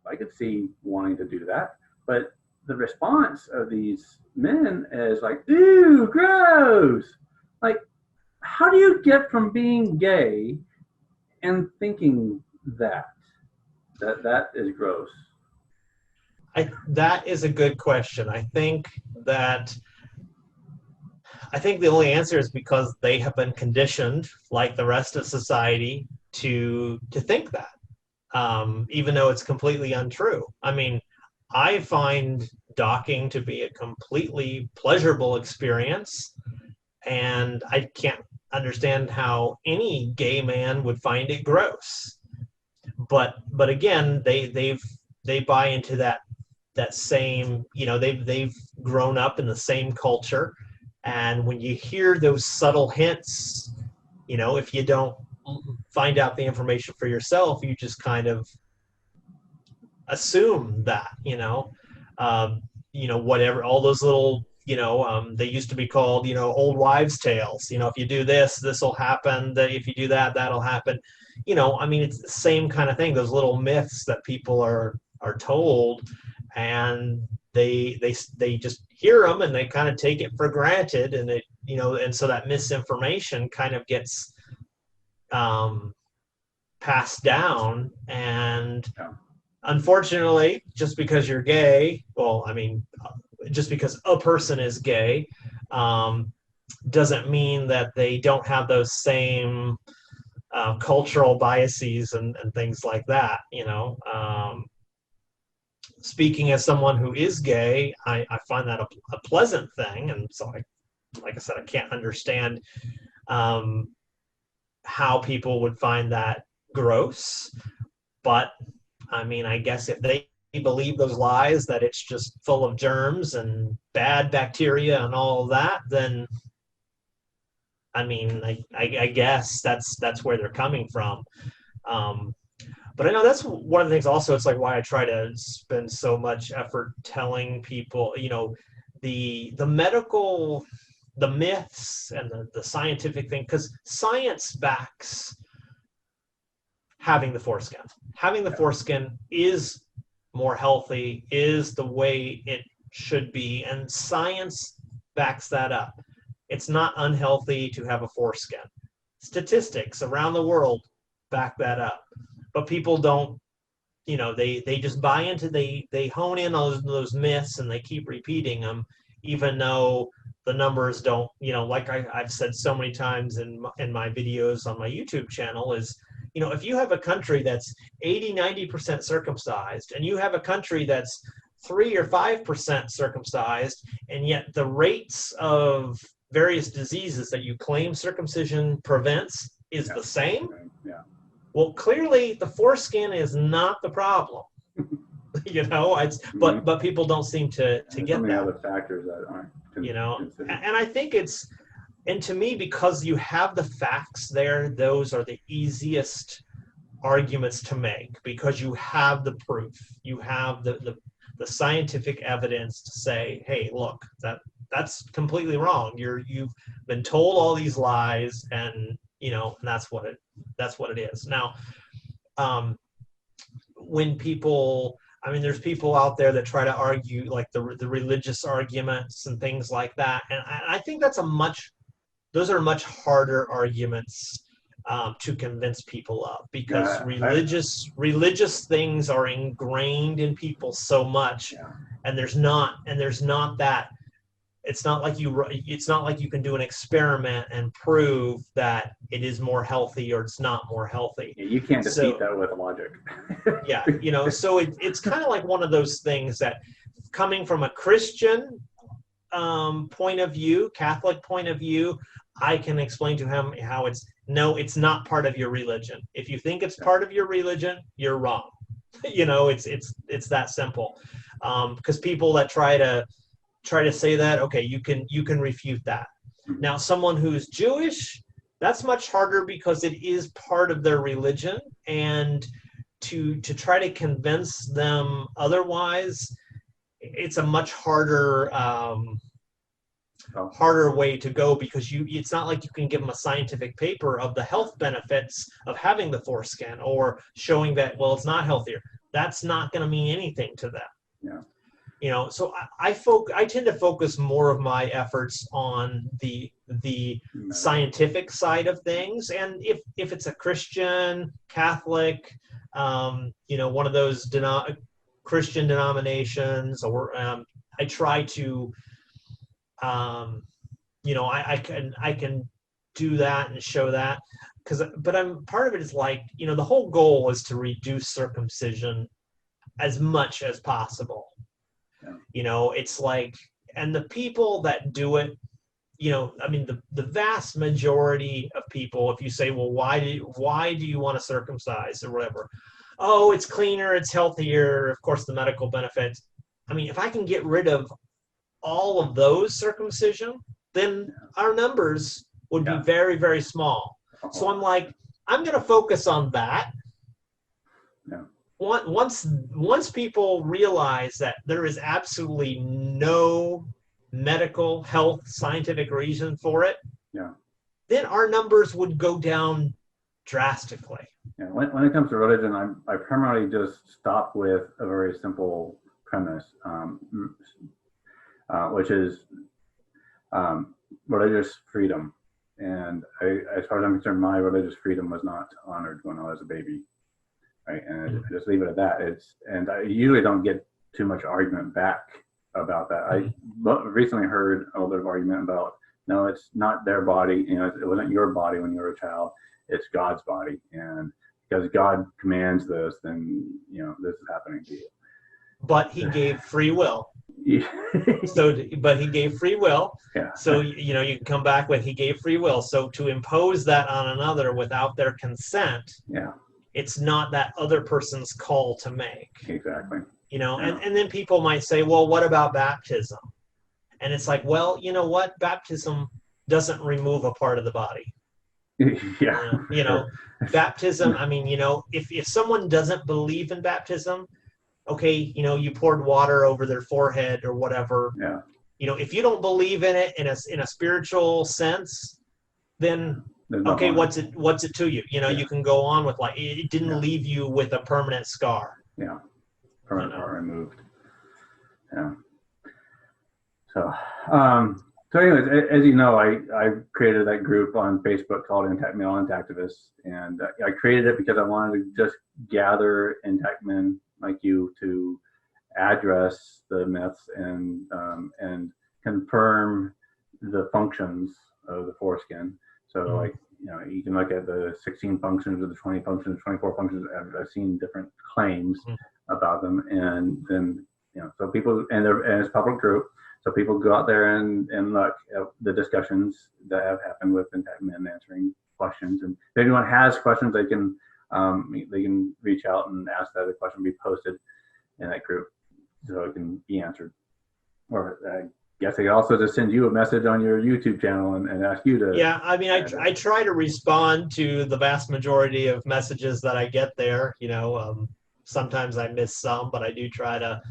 I could see wanting to do that, but the response of these men is like, ew, gross. Like, how do you get from being gay and thinking that is gross? That is a good question. I think the only answer is because they have been conditioned, like the rest of society, to think that, even though it's completely untrue. I mean, I find docking to be a completely pleasurable experience, and I can't understand how any gay man would find it gross. But again, they buy into that same, you know, they've grown up in the same culture, and when you hear those subtle hints, you know, if you don't find out the information for yourself, you just kind of assume that, you know, whatever, all those little, you know, they used to be called, you know, old wives' tales. You know, if you do this, this will happen. If you do that, that'll happen. You know, I mean, it's the same kind of thing. Those little myths that people are told, and they just hear them and they kind of take it for granted, and it, you know, and so that misinformation kind of gets passed down. And Yeah. unfortunately, just because you're gay, well, I mean, just because a person is gay, doesn't mean that they don't have those same cultural biases and things like that. Speaking as someone who is gay, I find that a pleasant thing. And so, like I said, I can't understand how people would find that gross. But I mean, I guess if they believe those lies that it's just full of germs and bad bacteria and all of that, then I mean, I guess that's where they're coming from. But I know that's one of the things also, it's like why I try to spend so much effort telling people, the medical, the myths and the scientific thing, because science backs having the foreskin. Having the foreskin is more healthy, is the way it should be, and science backs that up. It's not unhealthy to have a foreskin. Statistics around the world back that up. But people don't, they just buy into, they hone in on those myths and they keep repeating them, even though the numbers don't, like I've said so many times in my videos on my YouTube channel is, if you have a country that's 80-90% circumcised and you have a country that's 3 or 5% circumcised, and yet the rates of various diseases that you claim circumcision prevents is the same. Yeah. Well, clearly the foreskin is not the problem. But people don't seem to get so many that. other factors that aren't considered. And I think and to me, because you have the facts there, those are the easiest arguments to make, because you have the proof, you have the scientific evidence to say, hey, look, that's completely wrong. You've been told all these lies, and and that's what it is. Now, when people, there's people out there that try to argue like the religious arguments and things like that, and I think those are much harder arguments to convince people of, because religious things are ingrained in people so much, and there's not that. It's not like you can do an experiment and prove that it is more healthy or it's not more healthy. You can't defeat that with logic. So it's kind of like one of those things that, coming from a Christian point of view, Catholic point of view, I can explain to him how it's not part of your religion. If you think it's part of your religion, you're wrong. It's that simple. Because people that try to say that, okay, you can refute that. Now, someone who's Jewish, that's much harder, because it is part of their religion, and to try to convince them otherwise, it's a much harder way to go, because it's not like you can give them a scientific paper of the health benefits of having the foreskin, or showing that, well, it's not healthier. That's not going to mean anything to them. So I tend to focus more of my efforts on the scientific side of things. And if it's a Christian, Catholic, one of those Christian denominations, or I try to, I can do that and show that, but part of it is like, the whole goal is to reduce circumcision as much as possible. It's like, and the people that do it, the vast majority of people, if you say, well, why do you want to circumcise or whatever? Oh, it's cleaner, it's healthier, of course, the medical benefits. If I can get rid of all of those circumcision, then our numbers would be very, very small. So I'm like, I'm going to focus on that. Once people realize that there is absolutely no medical, health, scientific reason for it, then our numbers would go down drastically. When it comes to religion, I primarily just stop with a very simple premise, which is religious freedom And as far as I'm concerned, my religious freedom was not honored when I was a baby, right? And I just leave it at that. And I usually don't get too much argument back about that. I recently heard a little bit of argument about, no, it's not their body. It wasn't your body when you were a child. It's God's body, and because God commands this, then this is happening to you. But He gave free will. Yeah. But He gave free will. Yeah. So you can come back with He gave free will. So to impose that on another without their consent, yeah, it's not that other person's call to make. Exactly. And then people might say, well, what about baptism? And it's like, well, you know what? Baptism doesn't remove a part of the body. Yeah. Baptism, I mean, if someone doesn't believe in baptism, okay, you poured water over their forehead or whatever. Yeah. If you don't believe in it in a spiritual sense, then okay, what's it to you? You can go on with like it didn't leave you with a permanent scar. Yeah. Permanent part removed. Yeah. So anyways, as you know, I created that group on Facebook called Male Intactivists, and I created it because I wanted to just gather intact men like you to address the myths and confirm the functions of the foreskin. So like, you can look at the 16 functions or the 20 functions, 24 functions. I've seen different claims about them, and then so people, and it's a public group, so people go out there and look at the discussions that have happened with intact men answering questions. And if anyone has questions, they can reach out and ask that the question be posted in that group so it can be answered. Or I guess they also just send you a message on your YouTube channel and ask you to. Yeah, I mean, I try to respond to the vast majority of messages that I get there. Sometimes I miss some, but I do try to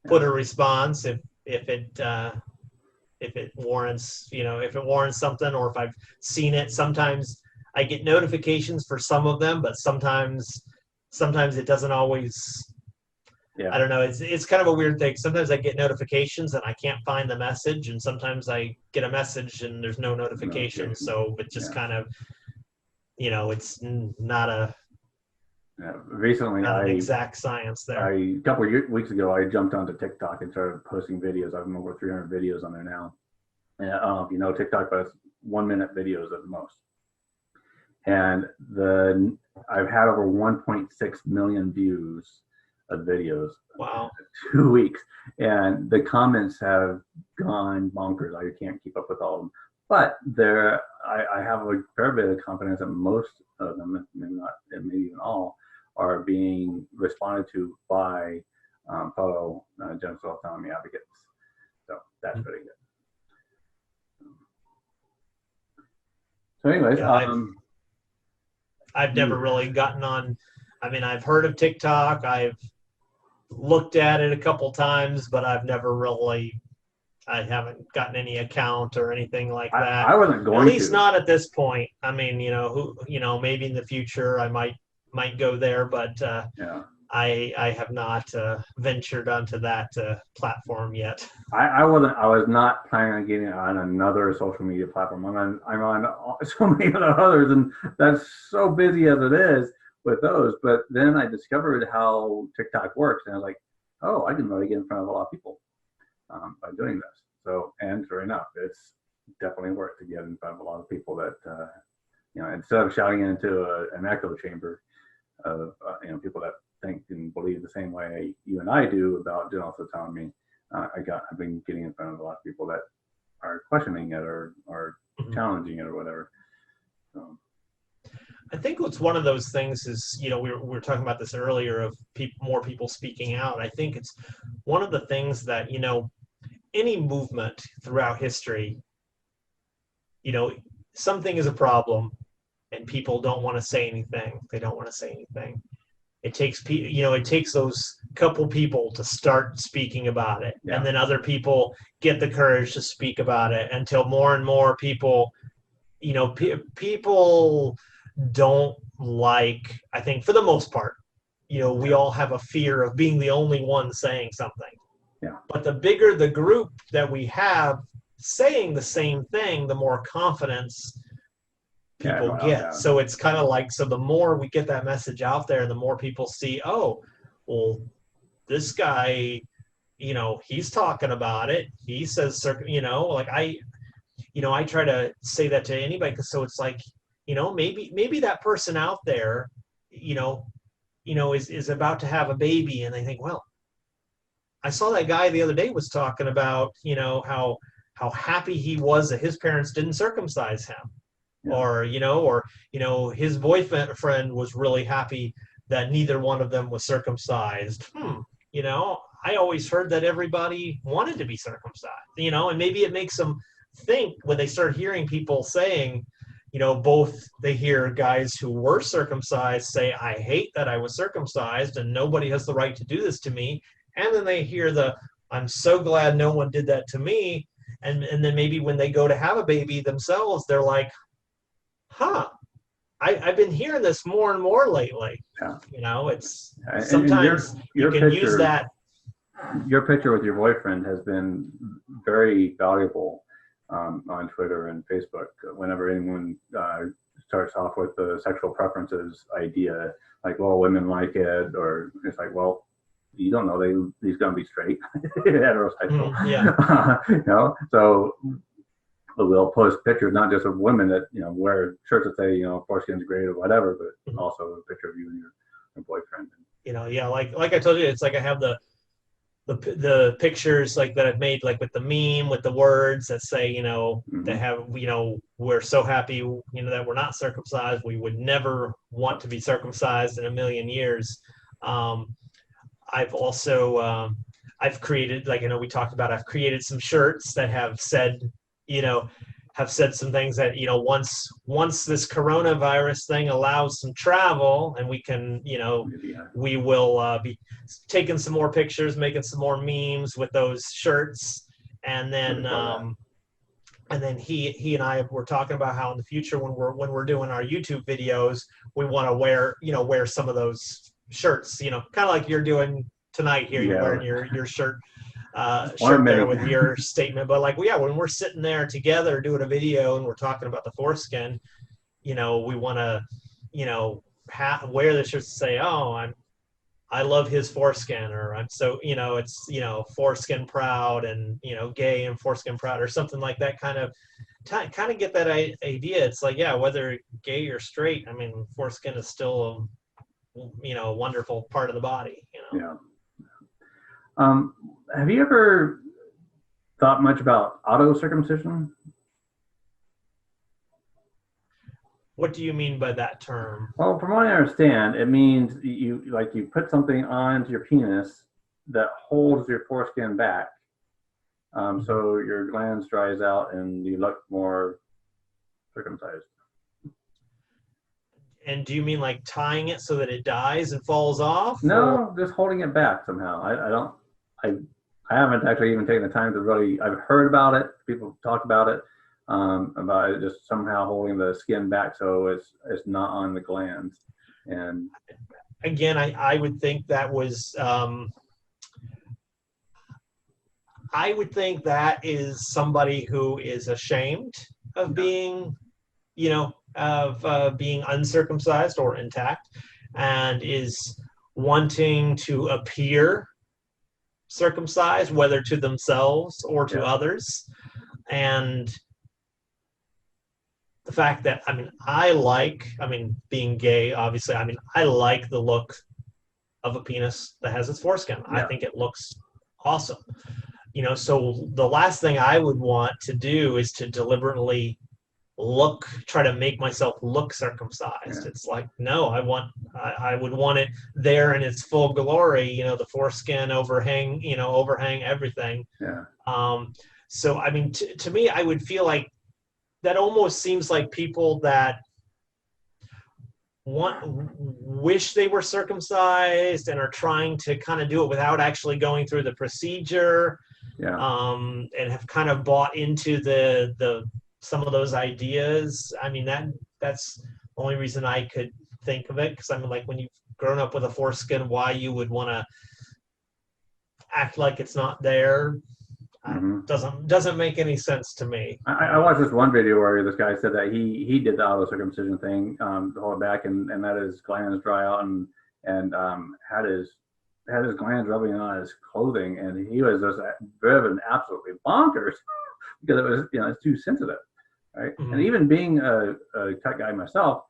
put a response if it warrants, if it warrants something, or if I've seen it. Sometimes I get notifications for some of them, but sometimes it doesn't always. I don't know. It's kind of a weird thing. Sometimes I get notifications and I can't find the message, and sometimes I get a message and there's no notification. So it just kind of, it's not a. Recently, not an exact science there. A couple of weeks ago, I jumped onto TikTok and started posting videos. I have over 300 videos on there now. And I don't know if you know TikTok, but it's 1-minute videos at the most. And I've had over 1.6 million views of videos. Wow. In 2 weeks. And the comments have gone bonkers. I can't keep up with all of them. But I have a fair bit of confidence that most of them, maybe not, maybe even all, are being responded to by fellow genital autonomy advocates. So that's pretty good. So anyways, I've never really gotten on. I mean, I've heard of TikTok. I've looked at it a couple times, but I've never really. I haven't gotten any account or anything like that. I wasn't going to. At least not at this point. I mean, maybe in the future I might go there, but I have not ventured onto that platform yet. I was not planning on getting on another social media platform. I'm on so many others, and that's so busy as it is with those. But then I discovered how TikTok works, and I was like, oh, I can really get in front of a lot of people by doing this. So, and sure enough, it's definitely worked to get in front of a lot of people that, instead of shouting into an echo chamber of, people that think and believe the same way you and I do about genital autonomy, I've been getting in front of a lot of people that are questioning it or challenging it or whatever. So. I think what's one of those things is, we were talking about this earlier of more people speaking out. I think it's one of the things that, any movement throughout history, something is a problem and people don't want to say anything. They don't want to say anything. It takes it takes those couple people to start speaking about it. Yeah. And then other people get the courage to speak about it until more and more people, people don't like, I think for the most part, we all have a fear of being the only one saying something. Yeah. But the bigger the group that we have saying the same thing, the more confidence people well, get. yeah. So it's kind of like, so the more we get that message out there, the more people see, oh, well, this guy, you know, he's talking about it. He says, you know, like I try to say that to anybody. So it's like, you know, maybe that person out there, you know, is about to have a baby, and they think, well, I saw that guy the other day was talking about, you know, how happy he was that his parents didn't circumcise him. Yeah. Or his boyfriend was really happy that neither one of them was circumcised. You know, I always heard that everybody wanted to be circumcised, you know, and maybe it makes them think when they start hearing people saying, you know, both they hear guys who were circumcised say, I hate that I was circumcised and nobody has the right to do this to me. And then they hear I'm so glad no one did that to me. And then maybe when they go to have a baby themselves, they're like, I've been hearing this more and more lately. Yeah. You know, it's sometimes your you can use that. Your picture with your boyfriend has been very valuable on Twitter and Facebook. Whenever anyone starts off with the sexual preferences idea, like, well, women like it, or it's like, well, you don't know, he's going to be straight, heterosexual. You know, so we'll post pictures not just of women that, you know, wear shirts that say, you know, foreskin's great or whatever, but also a picture of you and your boyfriend. You know, yeah, like I told you, it's like I have the pictures like that I've made, like with the meme with the words that say, you know, that have, you know, we're so happy, you know, that we're not circumcised. We would never want to be circumcised in a million years. I've also I've created, like, you know, we talked about, I've created some shirts that have said, you know, some things that, you know, once this coronavirus thing allows some travel and we can, you know, we will be taking some more pictures, making some more memes with those shirts. And then he and I were talking about how in the future when we're doing our YouTube videos, we want to wear some of those shirts, you know, kind of like you're doing tonight here. You're wearing your shirt there with your statement. But like, when we're sitting there together doing a video and we're talking about the foreskin, you know, we want to, you know, wear the shirts to say, oh, I love his foreskin, or I'm so, you know, it's, you know, foreskin proud, and, you know, gay and foreskin proud, or something like that, kind of get that idea. It's like, yeah, whether gay or straight, I mean, foreskin is still you know, a wonderful part of the body, you know. Yeah. Have you ever thought much about auto-circumcision? What do you mean by that term? Well, from what I understand, it means you put something onto your penis that holds your foreskin back, so your glands dries out and you look more circumcised. And do you mean like tying it so that it dies and falls off? No, just holding it back somehow. I haven't actually even taken the time to really. I've heard about it. People talk about it just somehow holding the skin back so it's not on the glands. And again, I would think that was. I would think that is somebody who is ashamed of being, you know, of being uncircumcised or intact, and is wanting to appear circumcised, whether to themselves or to others. And the fact that, being gay, obviously, I like the look of a penis that has its foreskin. I think it looks awesome. You know, so the last thing I would want to do is to deliberately try to make myself look circumcised. It's like, no, I would want it there in its full glory, you know, the foreskin overhang everything. So I mean, to me, I would feel like that almost seems like people that wish they were circumcised and are trying to kind of do it without actually going through the procedure, and have kind of bought into the some of those ideas. I mean, that's the only reason I could think of it, because I mean, like, when you've grown up with a foreskin, why you would want to act like it's not there, Doesn't make any sense to me. I watched this one video where this guy said that he did the auto circumcision thing to hold it back and let his glands dry out and had his glands rubbing on his clothing, and he was just driven absolutely bonkers because it was, it's too sensitive, right? And even being a cut guy myself,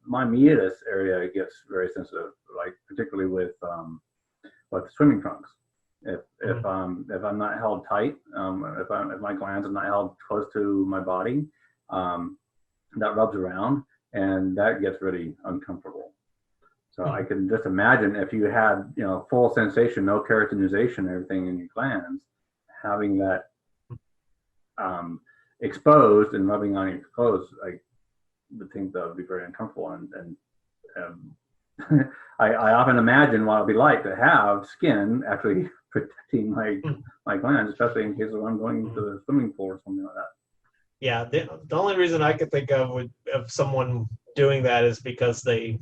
my meatus area gets very sensitive, like particularly with swimming trunks. If I'm not held tight, if my glands are not held close to my body, that rubs around and that gets really uncomfortable. So I can just imagine if you had full sensation, no keratinization, everything in your glands, having that exposed and rubbing on your clothes, I would think that would be very uncomfortable. And I often imagine what it would be like to have skin actually protecting my glands, especially in case I'm going to the swimming pool or something like that. Yeah, the only reason I could think of someone doing that is because they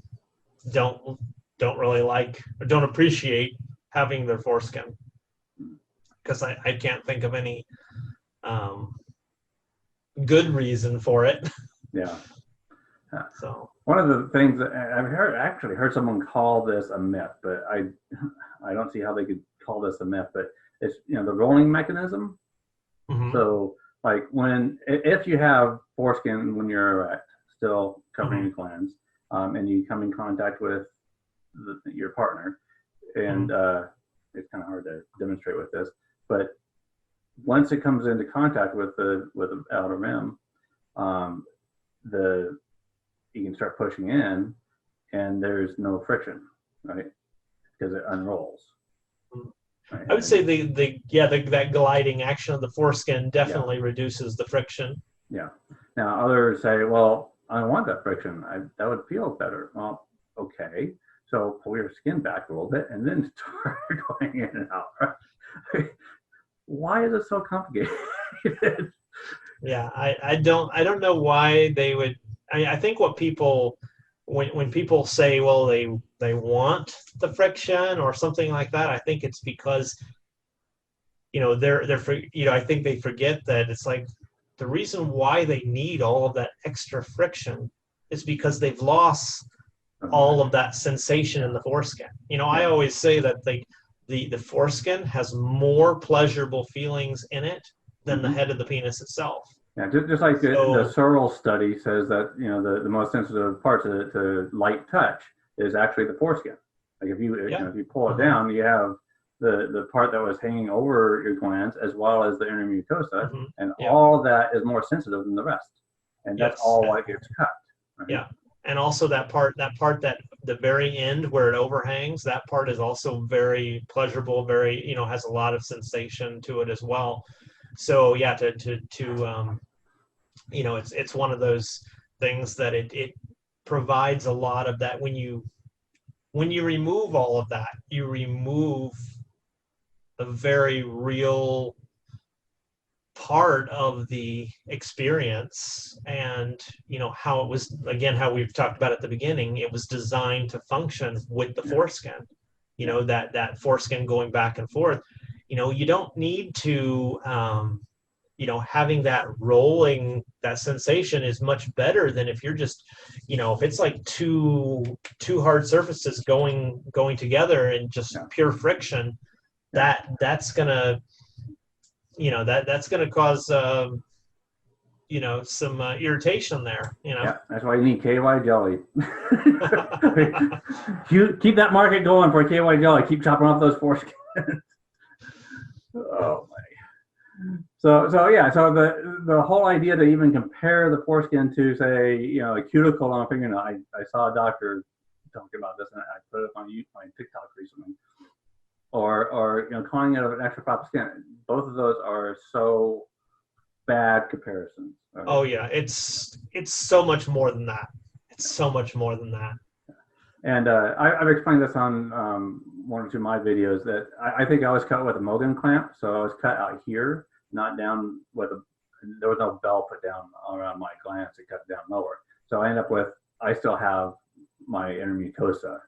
don't really like or don't appreciate having their foreskin. Because I can't think of any good reason for it. Yeah. So one of the things that I've heard someone call this a myth, but I don't see how they could call this a myth, but it's the rolling mechanism. So like if you have foreskin when you're erect, still covering your glands, and you come in contact with your partner, and it's kind of hard to demonstrate with this, but once it comes into contact with the outer rim, you can start pushing in, and there's no friction, right? Because it unrolls. Right? I would say that gliding action of the foreskin definitely reduces the friction. Yeah. Now others say, well, I don't want that friction. That would feel better. Well, okay. So pull your skin back a little bit and then start going in and out. Right? Why is it so complicated? Yeah, I don't know why they would. I think what people when people say, well, they want the friction or something like that, I think it's because I think they forget that it's like the reason why they need all of that extra friction is because they've lost all of that sensation in the foreskin. I always say that the foreskin has more pleasurable feelings in it than the head of the penis itself. Yeah, just like the Searle study says that the most sensitive part to light touch is actually the foreskin. Like if you pull it down, you have the part that was hanging over your glands as well as the inner mucosa, and all of that is more sensitive than the rest, and that's all what gets cut. Right? Yeah, and also that part that the very end where it overhangs, that part is also very pleasurable, very has a lot of sensation to it as well. So yeah, it's one of those things that it provides a lot of that. When you remove all of that, you remove a very real part of the experience, and how it was, again, how we've talked about at the beginning, it was designed to function with the foreskin, that foreskin going back and forth. You don't need to having that rolling, that sensation is much better than if you're just if it's like two hard surfaces going together and just pure friction, that's gonna that's gonna cause some irritation there. Yeah, that's why you need KY jelly. You keep that market going for KY jelly. Keep chopping off those foreskins. Oh my. So the whole idea to even compare the foreskin to, say, a cuticle on a fingernail. I saw a doctor talking about this, and I put it on my TikTok recently. Or calling it an extra crop of skin. Both of those are so bad comparisons. Right? Oh yeah, it's so much more than that. It's so much more than that. And I've explained this on one or two of my videos that I think I was cut with a Mogan clamp, so I was cut out here, not down with there was no bell put down around my glands to cut down lower. So I end up with, I still have my inner mucosa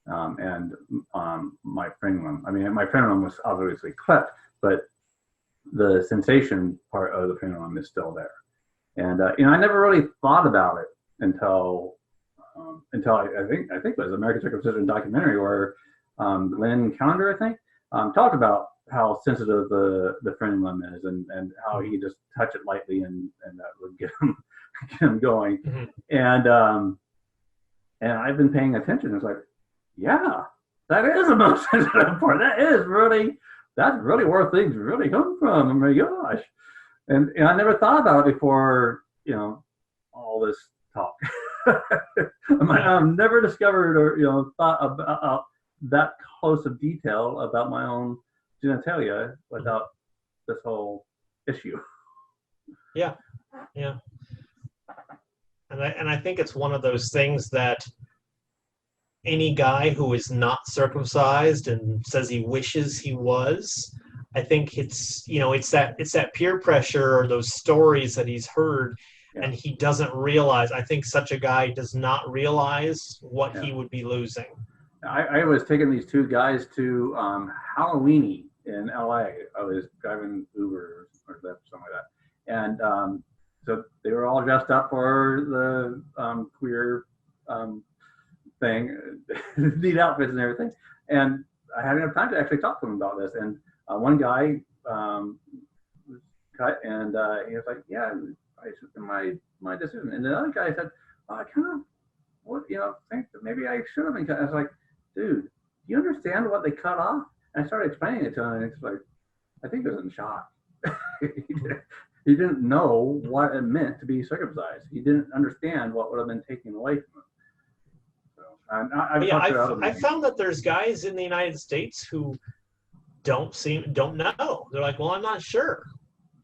and my frenulum. I mean, my frenulum was obviously clipped, but the sensation part of the frenulum is still there. And I never really thought about it until I think it was American Circumcision documentary where Glenn Callender, I think, talked about how sensitive the frenulum is, and how he could just touch it lightly and that would get him going. Mm-hmm. And I've been paying attention. It's like, yeah, that is the most sensitive part. That's really where things really come from. Oh my gosh. And I never thought about it before, all this talk. I've never discovered or, thought about that close of detail about my own genitalia without this whole issue. Yeah. Yeah. And I think it's one of those things that any guy who is not circumcised and says he wishes he was, I think it's that peer pressure or those stories that he's heard, and he doesn't realize. I think such a guy does not realize what he would be losing. I was taking these two guys to Halloweeny in LA. I was driving Uber or something like that, and so they were all dressed up for the queer thing, neat outfits and everything. And I had enough time to actually talk to them about this. And one guy was cut, and he was like, "Yeah, my decision." And the other guy said, "I kind of think that maybe I should have been cut." I was like, "Dude, do you understand what they cut off?" And I started explaining it to him, and it's like, I think he was in shock. He didn't know what it meant to be circumcised. He didn't understand what would have been taken away from him. So I found that there's guys in the United States who don't know. They're like, "Well, I'm not sure,"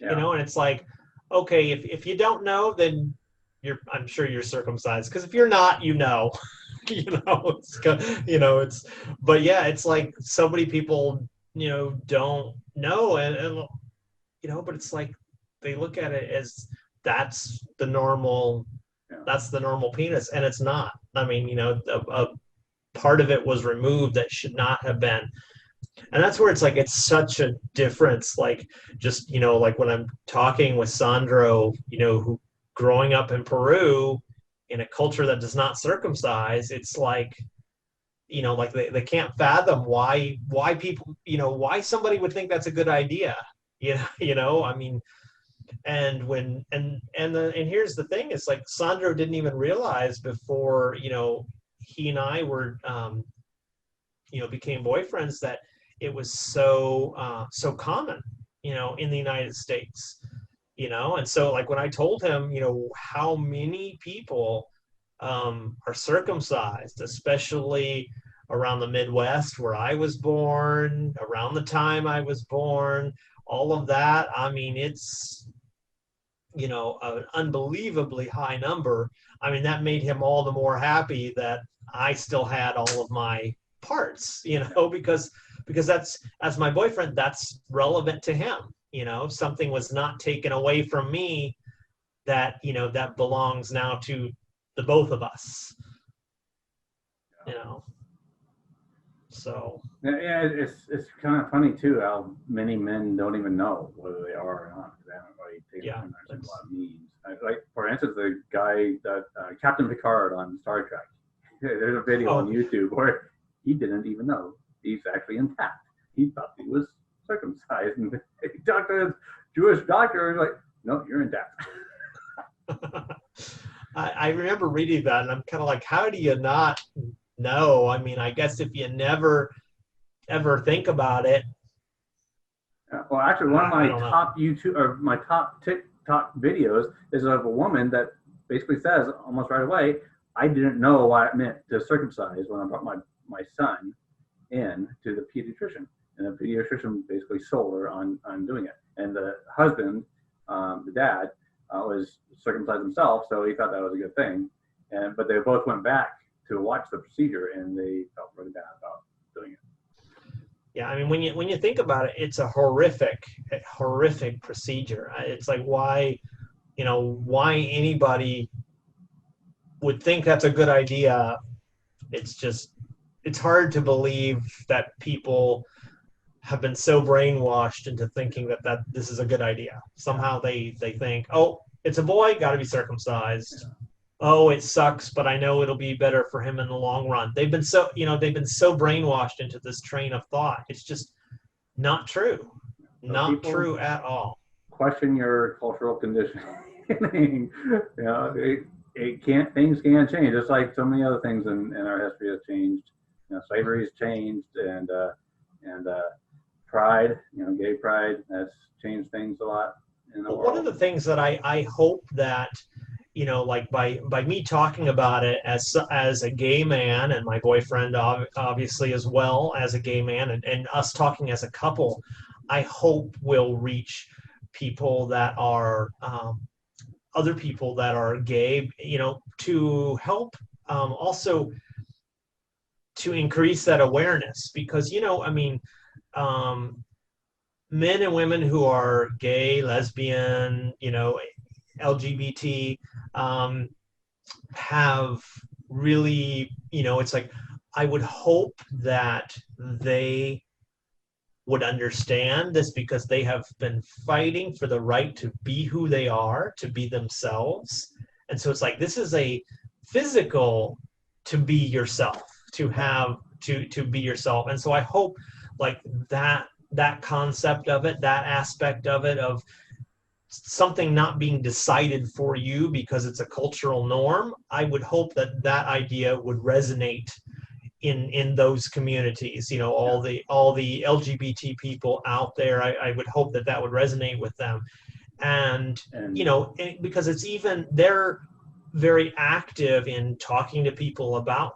and it's like, okay, if you don't know, then I'm sure you're circumcised. Because if you're not, but yeah, it's like so many people, don't know, and but it's like they look at it as that's the normal penis, and it's not. I mean, a part of it was removed that should not have been. And that's where it's like, it's such a difference. Like, just, like when I'm talking with Sandro, who growing up in Peru in a culture that does not circumcise, it's like, like they can't fathom why people, why somebody would think that's a good idea. I mean, and here's the thing, it's like Sandro didn't even realize before, he and I were, became boyfriends, that it was so common, in the United States, and so like when I told him, how many people are circumcised, especially around the Midwest where I was born, around the time I was born, all of that, I mean, it's, an unbelievably high number. I mean, that made him all the more happy that I still had all of my parts, because that's, as my boyfriend, that's relevant to him. Something was not taken away from me that, that belongs now to the both of us, so. Yeah, it's kind of funny too how many men don't even know whether they are or not. They haven't really taken time to understand what it means. Like, for instance, the guy that Captain Picard on Star Trek. There's a video on YouTube where he didn't even know he's actually intact. He thought he was circumcised, and he talked to his Jewish doctor, and like, "No, you're intact." I remember reading that, and I'm kind of like, how do you not know? I mean, I guess if you never ever think about it. Well, actually, one of my top YouTube or my top TikTok videos is of a woman that basically says almost right away, "I didn't know what it meant to circumcise when I brought my son in to the pediatrician." And the pediatrician basically sold her on doing it. And the husband, the dad, was circumcised himself, so he thought that was a good thing. But they both went back to watch the procedure, and they felt really bad about doing it. Yeah, I mean, when you think about it, it's a horrific procedure. It's like, why anybody would think that's a good idea. It's hard to believe that people have been so brainwashed into thinking that this is a good idea. Somehow they think, oh, it's a boy, got to be circumcised. Yeah. Oh, it sucks, but I know it'll be better for him in the long run. They've been so brainwashed into this train of thought. It's just not true. Not true at all. Question your cultural conditioning. Things can change, just like so many other things in our history has changed. Slavery's changed, and pride, gay pride has changed things a lot in the world. One of the things that I hope that, like by me talking about it as a gay man, and my boyfriend obviously as well as a gay man, and us talking as a couple, I hope will reach people that are other people that are gay, to help also to increase that awareness, because men and women who are gay, lesbian, LGBT, have really, it's like, I would hope that they would understand this, because they have been fighting for the right to be who they are, to be themselves. And so it's like, this is a physical to be yourself, to be yourself. And so I hope like that concept of it, that aspect of it, of something not being decided for you because it's a cultural norm, I would hope that idea would resonate in those communities, all the LGBT people out there. I would hope that would resonate with them, and because they're very active in talking to people about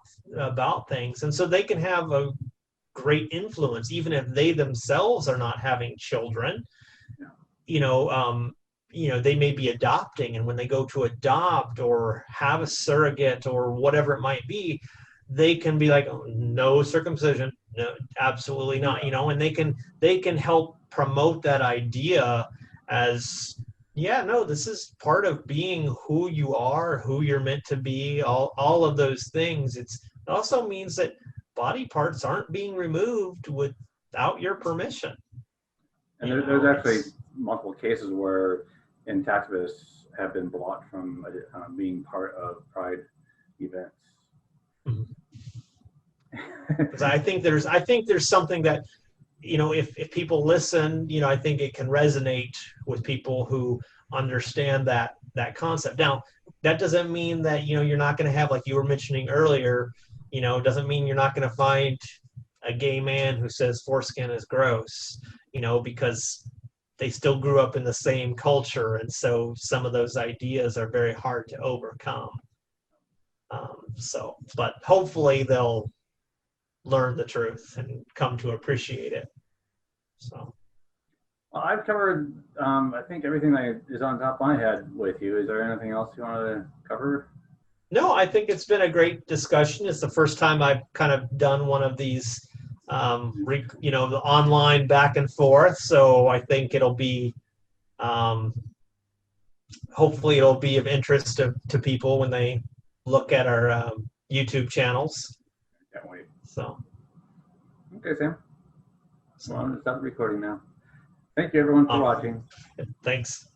things, and so they can have a great influence even if they themselves are not having children. They may be adopting, and when they go to adopt or have a surrogate or whatever it might be, they can be like, oh, no circumcision, no, absolutely not, and they can help promote that idea as, this is part of being who you are, who you're meant to be, all of those things. It also means that body parts aren't being removed without your permission. And there's actually multiple cases where intactivists have been blocked from being part of Pride events. Mm-hmm. I think there's something that, if people listen, I think it can resonate with people who understand that concept. Now, that doesn't mean that, you're not going to have, like you were mentioning earlier, doesn't mean you're not going to find a gay man who says foreskin is gross, because they still grew up in the same culture. And so some of those ideas are very hard to overcome. But hopefully they'll learn the truth and come to appreciate it. So, well, I've covered, I think everything that is on top of my head with you. Is there anything else you want to cover? No, I think it's been a great discussion. It's the first time I've kind of done one of these, the online back and forth. So I think it'll be, hopefully it'll be of interest to people when they look at our YouTube channels. Can't wait. So. Okay, Sam. Well, I'm going to stop recording now. Thank you, everyone, for watching. Thanks.